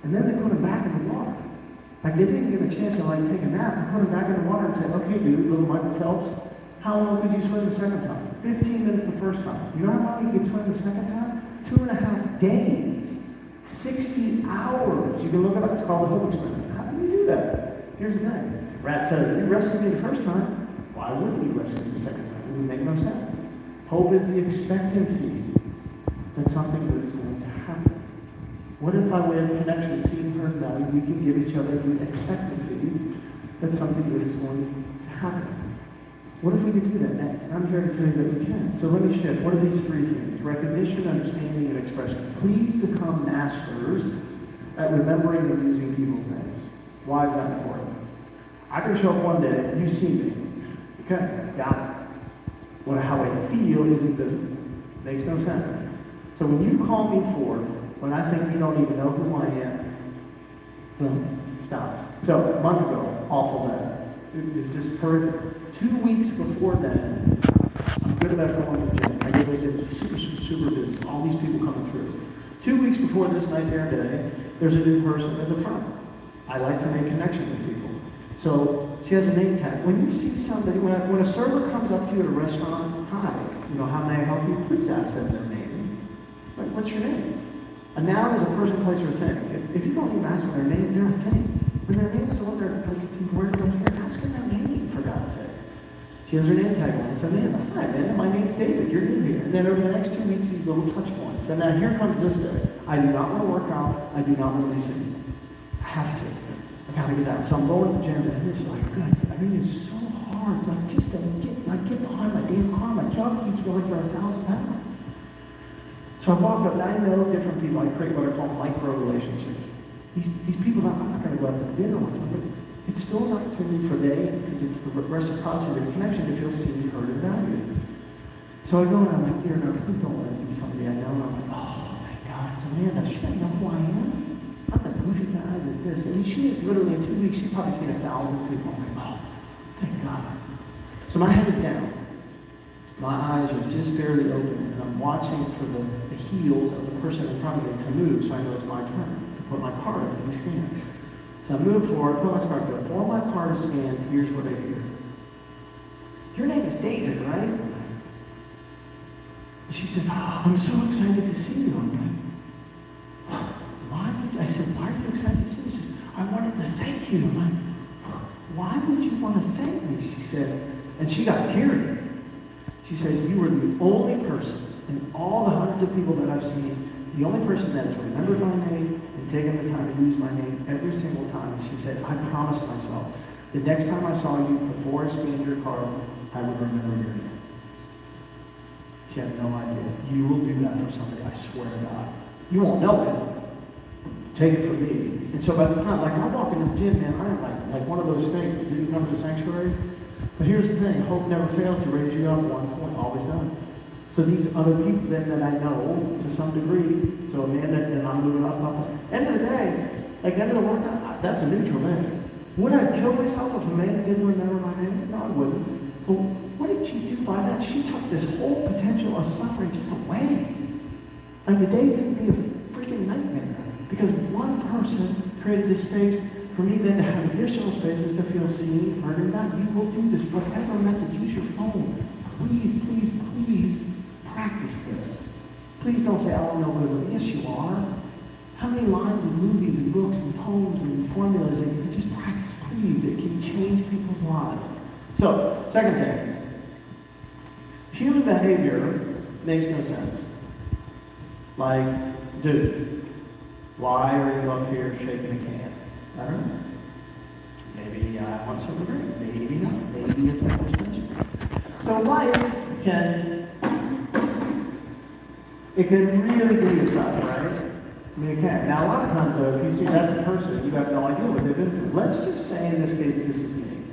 And then they put him back in the water. Like they didn't give him a chance to like take a nap. They put him back in the water and said, okay, dude, little Michael Phelps, how long could you swim the second time? 15 minutes the first time. You know how long you could swim the second time? 2.5 days. 60 hours. You can look it up. It's called the Hope Experiment. How can you do that? Here's the thing. Rat says, you rescued me the first time. Why wouldn't you rescue me the second time? It would make no sense. Hope is the expectancy that something good is going to happen. What if by way of connection, seeing, heard, value, we can give each other the expectancy that something good is going to happen? What if we could do that? And I'm here to tell you that we can. So let me shift. What are these 3 things? Recognition, understanding, and expression. Please become masters at remembering and using people's names. Why is that important? I can show up one day, you see me. Okay, got it. How I feel isn't visible. Makes no sense. So when you call me forth, when I think you don't even know who I am, boom, stop. So a month ago, awful day. It just perfect. 2 weeks before then, I'm good about going to the gym. I get to the gym, super busy. All these people coming through. 2 weeks before this nightmare day, there's a new person at the front. I like to make connection with people. So she has a name tag. When you see somebody, when a server comes up to you at a restaurant, hi, how may I help you? Please ask them their name. Like, what's your name? A noun is a person, place, or thing. If you don't even ask them their name, they're a thing. When their name is the one they're like, it's important to hear, ask them their name, for God's sakes. She has her name tag on. It's Amanda. Hi, Amanda. My name's David. You're new here. And then over the next 2 weeks, these little touch points. So now here comes this day. I do not want to work out. I do not want to be seen. I have to. I gotta get out. So I'm going to the gym, and it's like, it's so hard. Like just to get behind my damn car. My calciums feel like they're 1,000 pounds. So I walk up, and I know different people. I create what are called micro relationships. These people, I'm not going to go out to dinner with them, but it's still an opportunity for they, because it's the reciprocity, the connection to feel seen, heard, and valued. So I go and I'm like, dear, no, please don't let it be somebody I know. And I'm like, oh, thank God, it's Amanda. She doesn't know who I am. I'm the goofy guy that this. I mean, she is literally, in 2 weeks, she's probably seen 1,000 people. I'm like, oh, thank God. So my head is down. My eyes are just barely open, and I'm watching for the heels of the person in front of me to move, so I know it's my turn to put my card up to be scanned. So I move forward, put my card up. Before my card is scanned, here's what I hear. your name is David, right? And she said, oh, I'm so excited to see you. I'm like, why would you? I said, why are you excited to see me? She said, I wanted to thank you. I'm like, why would you want to thank me? She said, and she got teary. She said, you were the only person in all the hundreds of people that I've seen, the only person that has remembered my name and taken the time to use my name every single time. And she said, I promised myself, the next time I saw you before I scanned your card, I would remember your name. She had no idea. You will do that for somebody, I swear to God. You won't know it. Take it from me. And so by the time, like I walk into the gym, man, I am like one of those things that didn't come to the sanctuary. But here's the thing, hope never fails to raise you up one point, always does. So these other people then that I know to some degree, so Amanda and I'm moving up. End of the day, like end of the workout, that's a neutral man. Would I kill myself if Amanda didn't remember my name? No, I wouldn't. But what did she do by that? She took this whole potential of suffering just away. Like the day could be a freaking nightmare. Because one person created this space for me then to have additional spaces to feel seen, heard, and valued. You will do this, whatever method, use your phone. Please, please, please practice this. Please don't say, oh, no, good. Yes, you are. How many lines of movies and books and poems and formulas that you can just practice, please. It can change people's lives. So, second thing. Human behavior makes no sense. Like, dude, why are you up here shaking a can? I don't know. Maybe I want some to drink. Maybe not. Maybe it's not special. So life can really do you stuff, right? I mean, it can. Now, a lot of times, though, if you see that's a person, you have no idea what they've been through. Let's just say in this case, this is me.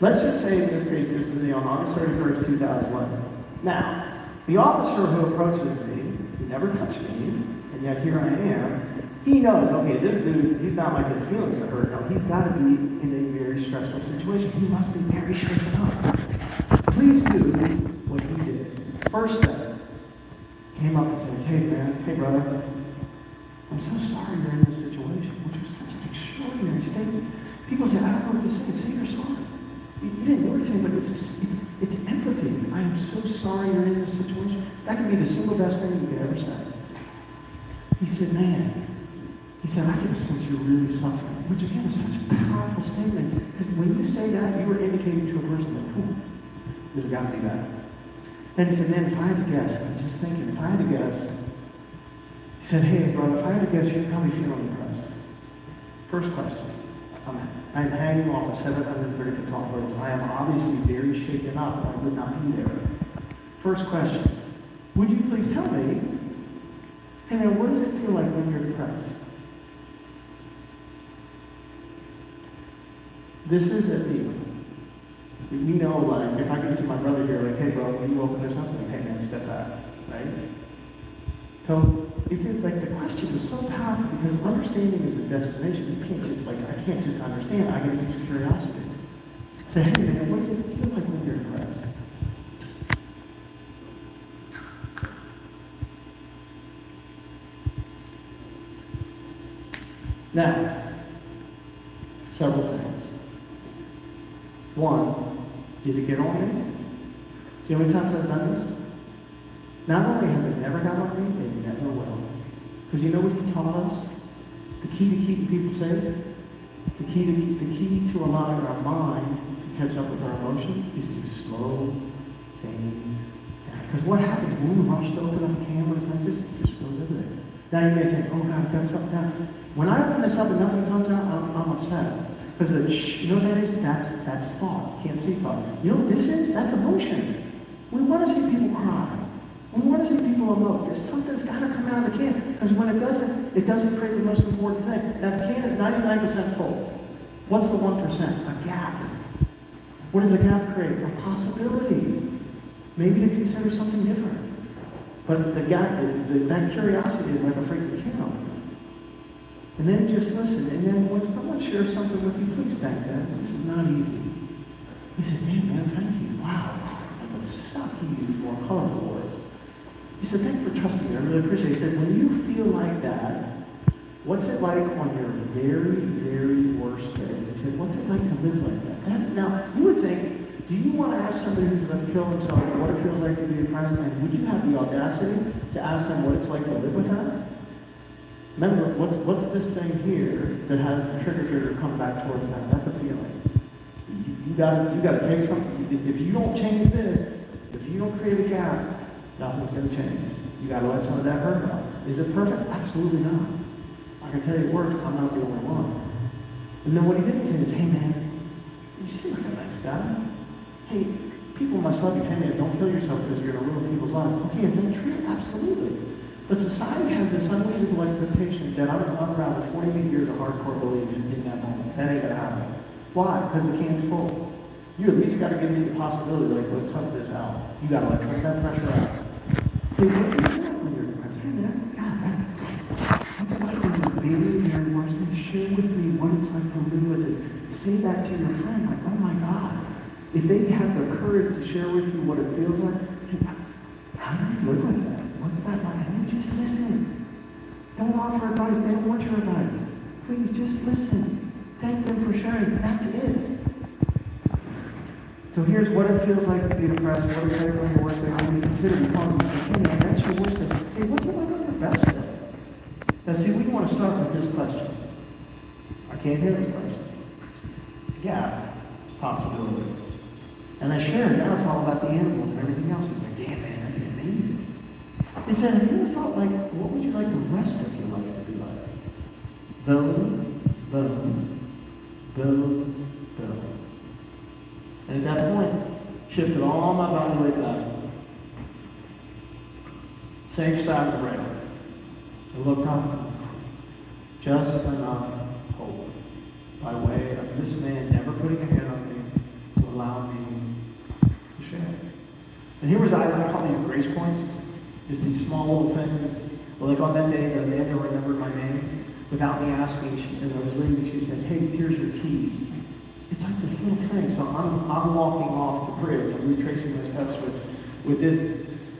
Let's just say in this case, this is me on August 31st, 2011. Now, the officer who approaches me, who never touched me, and yet here I am, he knows, okay, this dude, he's not like his feelings are hurt. No, he's got to be in a very stressful situation. He must be very shaken up. Please do what he did. First step, came up and says, hey man, hey brother, I'm so sorry you're in this situation, which was such an extraordinary statement. People say, I don't know what to say. Say you're sorry. You didn't do anything, but it's empathy. I am so sorry you're in this situation. That could be the single best thing you could ever say. He said, man, he said, I get a sense you're really suffering, which again is such a powerful statement, because when you say that, you are indicating to a person that, this has got to be bad. Then he said, man, if I had to guess, I'm just thinking, if I had to guess, he said, hey, brother, if I had to guess, you're probably feeling depressed. First question. I'm hanging off a 730-foot tall bridge. I am obviously very shaken up, or I would not be there. First question. Would you please tell me, hey man, what does it feel like when you're depressed? This is a deal. We know, like, if I give it to my brother here, like, hey bro, when you open this up, like, hey man, step back, right? So, like, the question is so powerful because understanding is a destination. You can't just, like, I can't just understand. I gotta use curiosity. Say, hey man, what does it feel like when you're depressed? Now, several things. One, did it get on me? Do you know how many times I've done this? Not only has it never got on me, it never will. Because you know what he taught us? The key to keeping people safe? The key to allowing our mind to catch up with our emotions is to slow things down. Because what happens when we rush to open up cameras like this, it just goes everything. Now you may think, oh God, I've got something down. When I open this up and nothing comes out, I'm upset. Because you know what that is? That's thought. Can't see thought. You know what this is? That's emotion. We want to see people cry. We want to see people emote. There's something's got to come out of the can. Because when it doesn't create the most important thing. Now the can is 99% full. What's the 1%? A gap. What does the gap create? A possibility. Maybe to consider something different. But the gap, that curiosity is like a freaking candle. And then just listen. And then when someone shares something with you, please thank them. This is not easy. He said, damn man, thank you. Wow. That would suck. He used more colorful words. He said, thank you for trusting me. I really appreciate it. He said, when you feel like that, what's it like on your very, very worst days? He said, what's it like to live like that? Now, you would think Do you want to ask somebody who's going to kill himself what it feels like to be depressed, and would you have the audacity to ask them what it's like to live with that? Remember, what's this thing here that has the trigger come back towards that? That's a feeling. You gotta take something. If you don't change this, if you don't create a gap, nothing's going to change. You got to let some of that hurt out. Is it perfect? Absolutely not. I can tell you it works. I'm not the only one. And then what he didn't say is, hey man, you seem like a nice guy. Hey, people must love you. Hey man, don't kill yourself because you're going to ruin people's lives. Okay, is that true? Absolutely. But society has this unreasonable expectation that I'm going to unravel 48 years of hardcore belief in that moment. That ain't going to happen. Why? Because the can's full. You at least got to give me the possibility, like, let some of this out. You got to let some of that pressure out. Hey, what's it like when you're depressed? Hey man, God, what's it like when you're bathing there and watching? Share with me what it's like to live with this. Say that to your friend, like, oh my God. If they have the courage to share with you what it feels like, how do you live with that? What's that like? And just listen. Don't offer advice. They don't want your advice. Please just listen. Thank them for sharing. That's it. So here's what it feels like to be depressed. What is it like on your worst day? When you consider the causes, hey man, that's your worst day. Hey, what's it like on your best day? Now see, we want to start with this question. I can't hear this question. Yeah, possibility. And I shared, now it's all about the animals and everything else. He's like, damn man, that'd be amazing. He said, have you ever thought, like, what would you like the rest of your life to be like? Boom, boom, boom, boom. And at that point, shifted all my body weight back. Safe side of the rail. I looked up. Just enough hope. By way of this man never putting a hand on me to allow me to share. And here was I call these grace points. Just these small little things. Like on that day, the Amanda remembered my name without me asking. As I was leaving, she said, hey, here's your keys. It's like this little thing. So I'm walking off the bridge. I'm retracing my steps with this,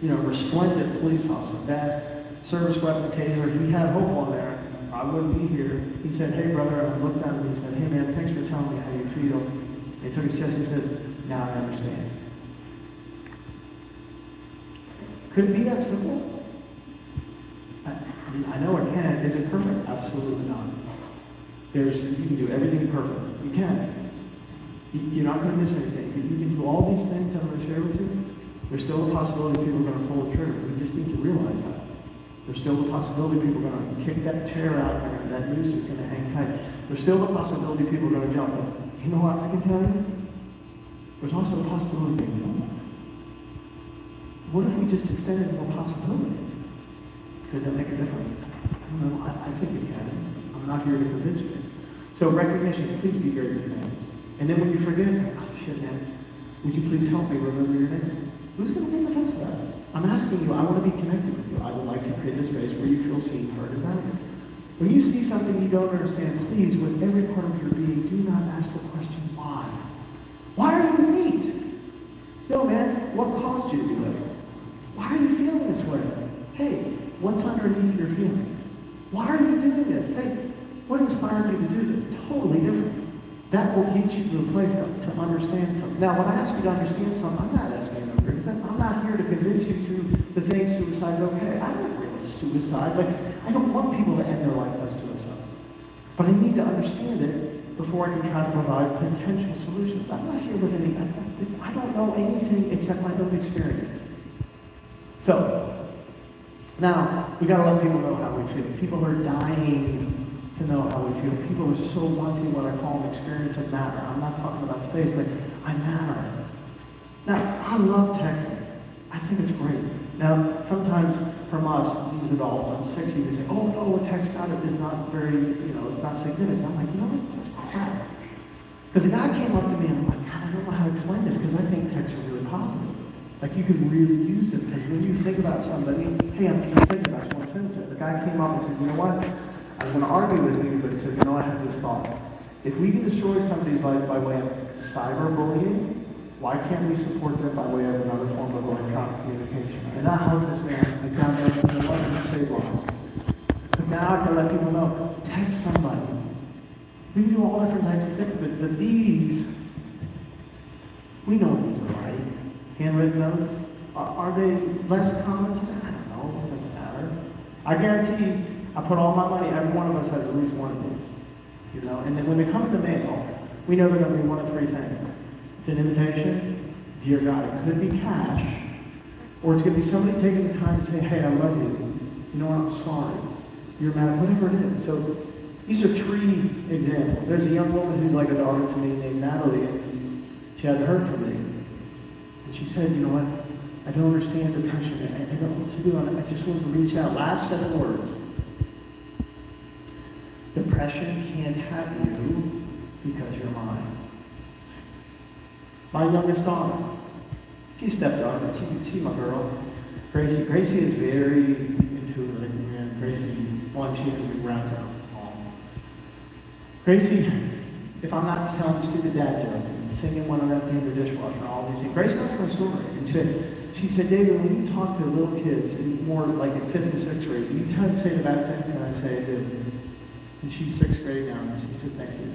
resplendent police officer, badge, service weapon, taser. He had hope on there. I wouldn't be here. He said, hey brother, and I looked at him and he said, hey man, thanks for telling me how you feel. And he took his chest and said, now I understand. Could it be that simple? I know it can. Is it perfect? Absolutely not. You can do everything perfect. You can. You're not going to miss anything. You can do all these things that I'm going to share with you. There's still a possibility people are going to pull the trigger. We just need to realize that. There's still a possibility people are going to kick that chair out, and that noose is going to hang tight. There's still a possibility people are going to jump. But you know what I can tell you? There's also a possibility they don't. What if we just extended more possibilities? Could that make a difference? I think it can. I'm not here to convince you. So recognition, please be great with names. And then when you forget, oh shit man, would you please help me remember your name? Who's going to take offense to that? I'm asking you, I want to be connected with you. I would like to create a space where you feel seen, heard, and valued. When you see something you don't understand, please, with every part of your being, do not ask the question, why? Why are you late? No man, what caused you to be late? Why are you feeling this way? Hey, what's underneath your feelings? Why are you doing this? Hey, what inspired you to do this? Totally different. That will get you to a place to understand something. Now, when I ask you to understand something, I'm not asking you to agree with it. I'm not here to convince you to think suicide's okay. I don't agree with suicide. Like, I don't want people to end their life by suicide. But I need to understand it before I can try to provide potential solutions. I'm not here with any, I don't know anything except my own experience. So, now, we gotta let people know how we feel. People are dying to know how we feel. People are so wanting what I call an experience of matter. I'm not talking about space, but I matter. Now, I love texting. I think it's great. Now, sometimes from us, these adults, I'm 60, they say, oh no, a text out is not very, it's not significant. I'm like, you know what, that's crap. Because a guy came up to me and I'm like, God, I don't know how to explain this because I think texts are really positive. Like you can really use it because when you think about somebody, hey, I'm just thinking about one sentence. The guy came up and said, you know what? I was going to argue with you, but he said, I have this thought. If we can destroy somebody's life by way of cyberbullying, why can't we support them by way of another form of electronic communication? And I hugged this man and said, God, you know what? You save lives. But now I can let people know, text somebody. We can do all different types of things, but these, We know these are right. Handwritten notes, are they less common today? I don't know, it doesn't matter. I guarantee I put all my money, every one of us has at least one of these. You know, and then when they come in the mail, we know they're going to be one of three things. It's an invitation, dear God, it could be cash, or it's going to be somebody taking the time to say, hey, I love you. You know what, I'm sorry. You're mad, whatever it is. So these are three examples. There's a young woman who's like a daughter to me named Natalie, and she hadn't heard from me. And she said, you know what, I don't understand depression. I don't know what to do. I just want to reach out. Last 7 words. Depression can't have you because you're mine. My youngest daughter, she's stepdaughter, she's my girl. Gracie. Gracie is very intuitive, and Gracie, one, she has me around town. Gracie, if I'm not telling stupid dad jokes and singing when I'm emptying the dishwasher and all these things, Gracie knows my story. And she said, David, when you talk to little kids, and more like in 5th and 6th grade, you tend to say the bad things, and I say I do. And she's 6th grade now, and she said, thank you.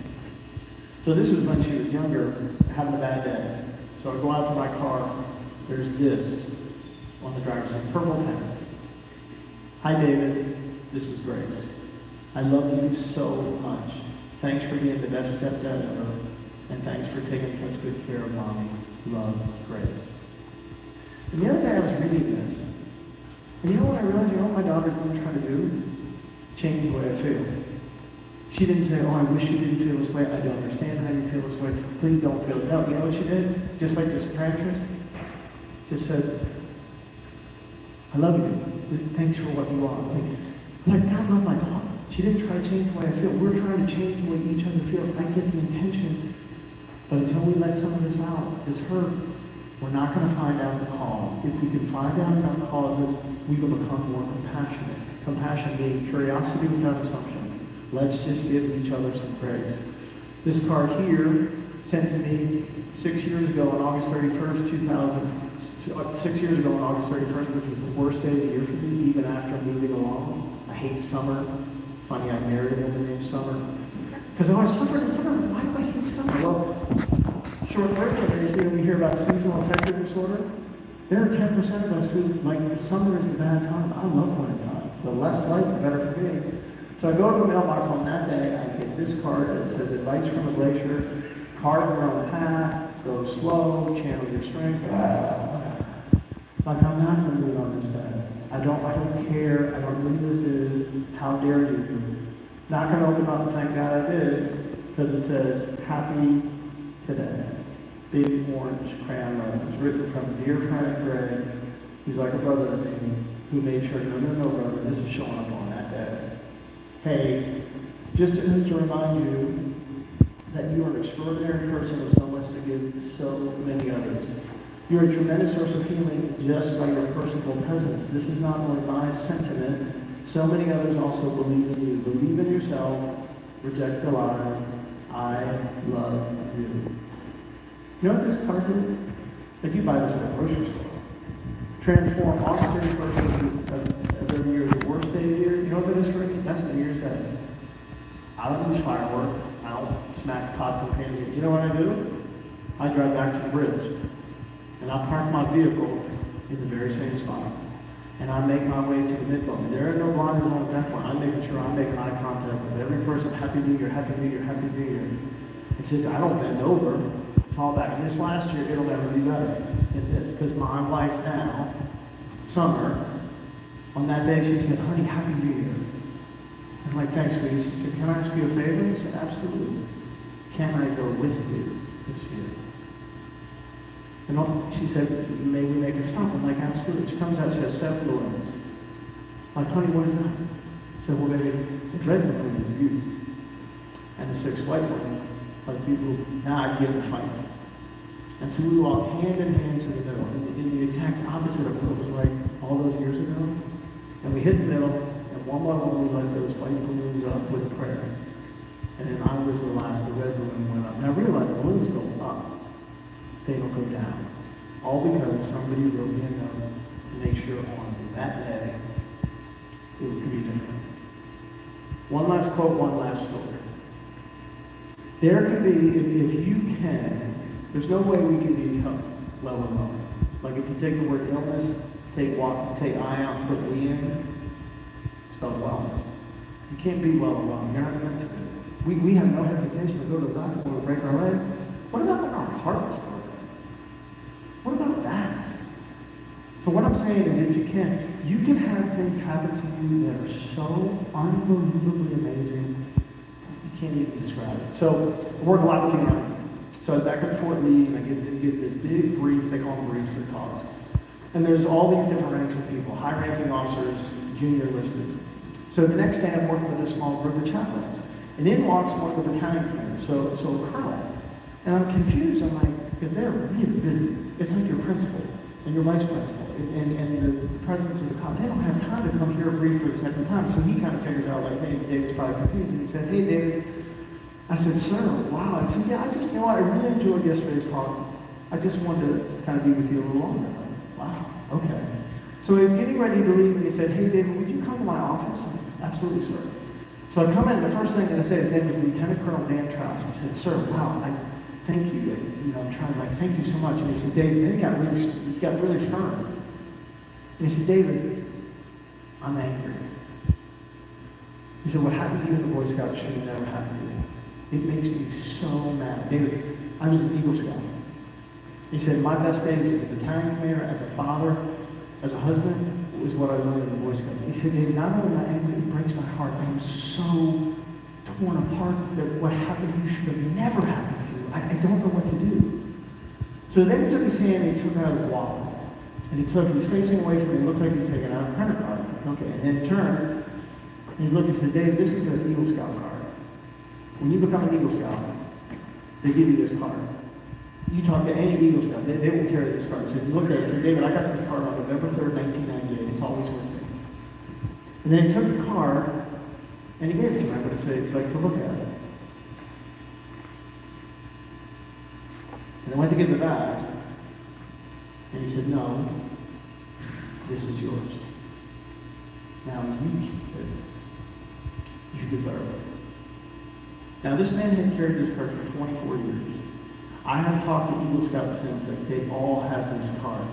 So this was when she was younger, having a bad day. So I go out to my car, there's this on the driver's seat, purple pen. Hi David, this is Grace. I love you so much. Thanks for being the best stepdad ever, and thanks for taking such good care of mommy. Love, Grace. And the other day I was reading this, and you know what I realized? You know what my daughter's going to try to do? Change the way I feel. She didn't say, oh, I wish you didn't feel this way. I don't understand how you feel this way. Please don't feel it. No, you know what she did? Just like the psychiatrist? Just said, I love you. Thanks for what you are. Like God loved my daughter. She didn't try to change the way I feel. We're trying to change the way each other feels. I get the intention. But until we let some of this out, this hurt, we're not going to find out the cause. If we can find out enough causes, we will become more compassionate. Compassion being curiosity without assumption. Let's just give each other some grace. This card here, sent to me 6 years ago on August 31st, 6 years ago on August 31st, which was the worst day of the year for me, even after moving along. I hate summer. Funny, I married a woman named Summer. Because I always suffered in summer. Why do I hate summer? Well, short version is we hear about seasonal affective disorder. There are 10% of us who, like, summer is the bad time. I love winter time. The less light, the better for me. So I go to the mailbox on that day, I get this card that says advice from a glacier, carve your own path, go slow, channel your strength. Like, I'm not in the mood on this day. I don't care, I don't know who this is, how dare you. Not going to open up and thank God I did, because it says, happy today. Big orange crayon letters. It's written from a dear friend Greg, who's like a brother to me, who made sure, no, brother, this is showing up on that day. Hey, just to remind you that you are an extraordinary person with so much to give so many others. You're a tremendous source of healing just by your personal presence. This is not only my sentiment, so many others also believe in you. Believe in yourself, reject the lies. I love you. You know what this card is? Like, you buy this at a grocery store. Transform August 31st of every year, the worst day of the year. You know what that is for me? That's New Year's Day. I don't use fireworks. I don't smack pots and pans. You know what I do? I drive back to the bridge. And I park my vehicle in the very same spot. And I make my way to the midpoint. There are no blinders on that point. I'm making sure I'm making eye contact with every person. Happy New Year, Happy New Year, Happy New Year. It's I don't bend over. It's all back. And this last year, it'll never be better than this. Because my wife now, Summer, on that day, she said, honey, Happy New Year. I'm like, thanks, sweetie. She said, can I ask you a favor? I said, absolutely. Can I go with you this year? And she said, may we make a stop? I'm like, absolutely. She comes out, she has 7 balloons. I'm like, honey, what is that? I said, well, baby, the red balloon is you. And the 6 white ones are the people who now I give the fight. And so we walked hand in hand to the middle, in the exact opposite of what it was like all those years ago. And we hit the middle, and one by one we let those white balloons up with prayer. And then I was the last, the red balloon went up. And I realized balloons go up. They don't go down. All because somebody wrote me a note to make sure on that day it could be different. One last quote, one last story. There could be, if you can, There's no way we can be well alone. Like if you take the word illness, take I out, put we in, it spells wellness. You can't be well alone. You're not meant to be. We have no hesitation to go to the doctor when we break our leg. What about when our heart is broken? What about that? So what I'm saying is if you can have things happen to you that are so unbelievably amazing, you can't even describe it. So I work a lot with the Army. So I was back at Fort Lee, and I get this big brief, they call them briefs, they're talks. And there's all these different ranks of people, high-ranking officers, junior enlisted. So the next day I'm working with a small group of chaplains. And in walks one of the battalion commanders, so a colonel. And I'm confused, I'm like, because they're really busy. It's like your principal and your vice principal and the presidents of the college. They don't have time to come hear a brief for the second time. So he kind of figures out, like, hey, David's probably confused. And he said, hey, David. I said, sir, wow. He says, yeah, I just, I really enjoyed yesterday's talk. I just wanted to kind of be with you a little longer. I'm like, wow, okay. So he was getting ready to leave, and he said, hey, David, would you come to my office? I'm like, absolutely, sir. So I come in, and the first thing that I say, his name was Lieutenant Colonel Dan Traus. He said, sir, wow, thank you. I'm trying to, thank you so much. And he said, David, then he got really firm. And he said, David, I'm angry. He said, what happened to you in the Boy Scouts should have never happened to you. It makes me so mad. David, I was an Eagle Scout. He said, my best days as a battalion commander, as a father, as a husband, was what I learned in the Boy Scouts. He said, David, not only am I angry, it breaks my heart. I am so torn apart that what happened to you should have never happened to you. I don't know what to do. So then he took his hand and he took out his wallet. And he's facing away from me. It looks like he's taking out a credit card. Okay, and then he turns, and he's looking and said, David, this is an Eagle Scout card. When you become an Eagle Scout, they give you this card. You talk to any Eagle Scout, they will carry this card. So look at it, say, David, I got this card on November 3rd, 1998. It's always with me. And then he took the card, and he gave it to me. I'm going to say, like, to look at it. And I went to give it back, and he said, no, this is yours. Now you keep it. You deserve it. Now this man had carried this card for 24 years. I have talked to Eagle Scouts since that they all have this card.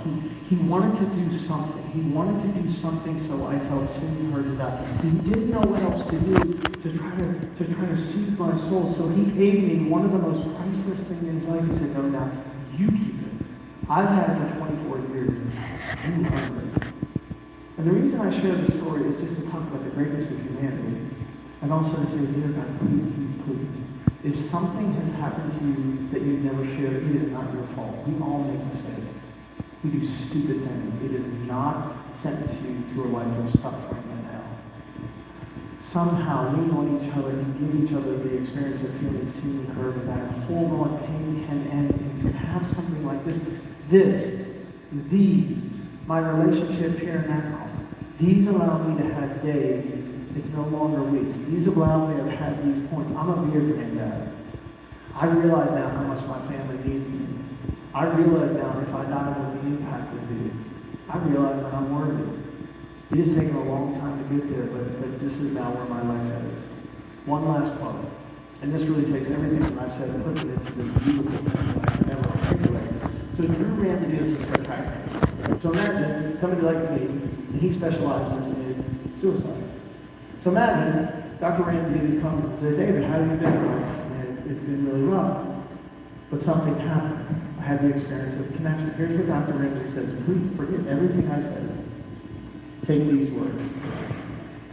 He wanted to do something. He wanted to do something, so I felt Cindy heard it out. He didn't know what else to do to try to soothe my soul. So he gave me one of the most priceless things in his life. He said, no, now you keep it. I've had it for 24 years. You earned it. And the reason I share this story is just to talk about the greatness of humanity, and also to say, dear God, please, please, please. If something has happened to you that you've never shared, it is not your fault. We all make mistakes. We do stupid things. It is not sentence you to a life of suffering and hell. Somehow lean on each other and give each other the experience of feeling seen and heard, and that hold on, pain can end, and you can have something like this. These, my relationship here now, these allow me to have days. It's no longer weeks. These allow me to have these points. I'm a beer granddad. I realize now how much my family needs me. I realize now if I die, what the impact would be. I realize that I'm worthy. It has taken a long time to get there, but this is now where my life is. One last quote. And this really takes everything that I've said and puts it into the beautiful thing that I can never articulate. So Drew Ramsey is a psychiatrist. So imagine somebody like me, and he specializes in suicide. So imagine Dr. Ramsey comes and says, David, how have you been? It's been really rough. But something happened. I had the experience of connection. Here's what Dr. Ramsey says. Please forget everything I said. Take these words.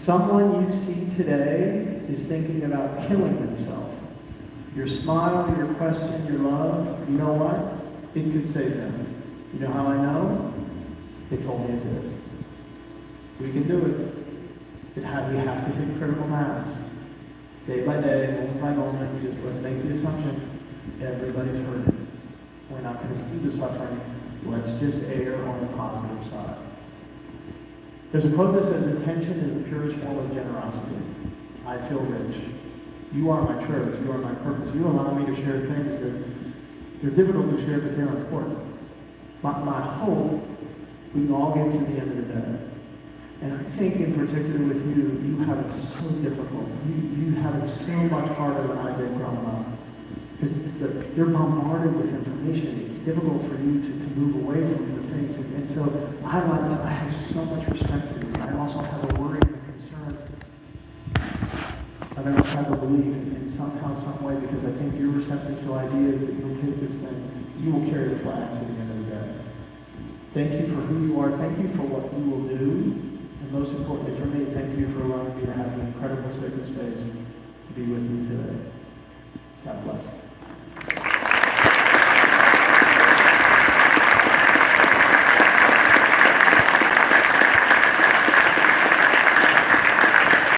Someone you see today is thinking about killing themselves. Your smile, your question, your love, you know what? It could save them. You know how I know? They told me it did. We can do it. We have to hit critical mass. Day by day, moment by moment, just let's make the assumption everybody's hurting. We're not going to see the suffering. Let's just err on the positive side. There's a quote that says, intention is the purest form of generosity. I feel rich. You are my church. You are my purpose. You allow me to share things that they're difficult to share, but they're important. My hope, we can all get to the end of the day. And I think in particular with you, you have it so difficult. You have it so much harder than I did growing up. Because you're bombarded with information. information, it's difficult for you to move away from the things. And so I have so much respect for you. I also have a worry and a concern. But I also have a belief in somehow, some way, because I think you're receptive to ideas that you'll take this thing, you will carry the flag to the end of the day. Thank you for who you are. Thank you for what you will do. And most importantly for me, thank you for allowing me to have an incredible sacred space to be with you today. God bless.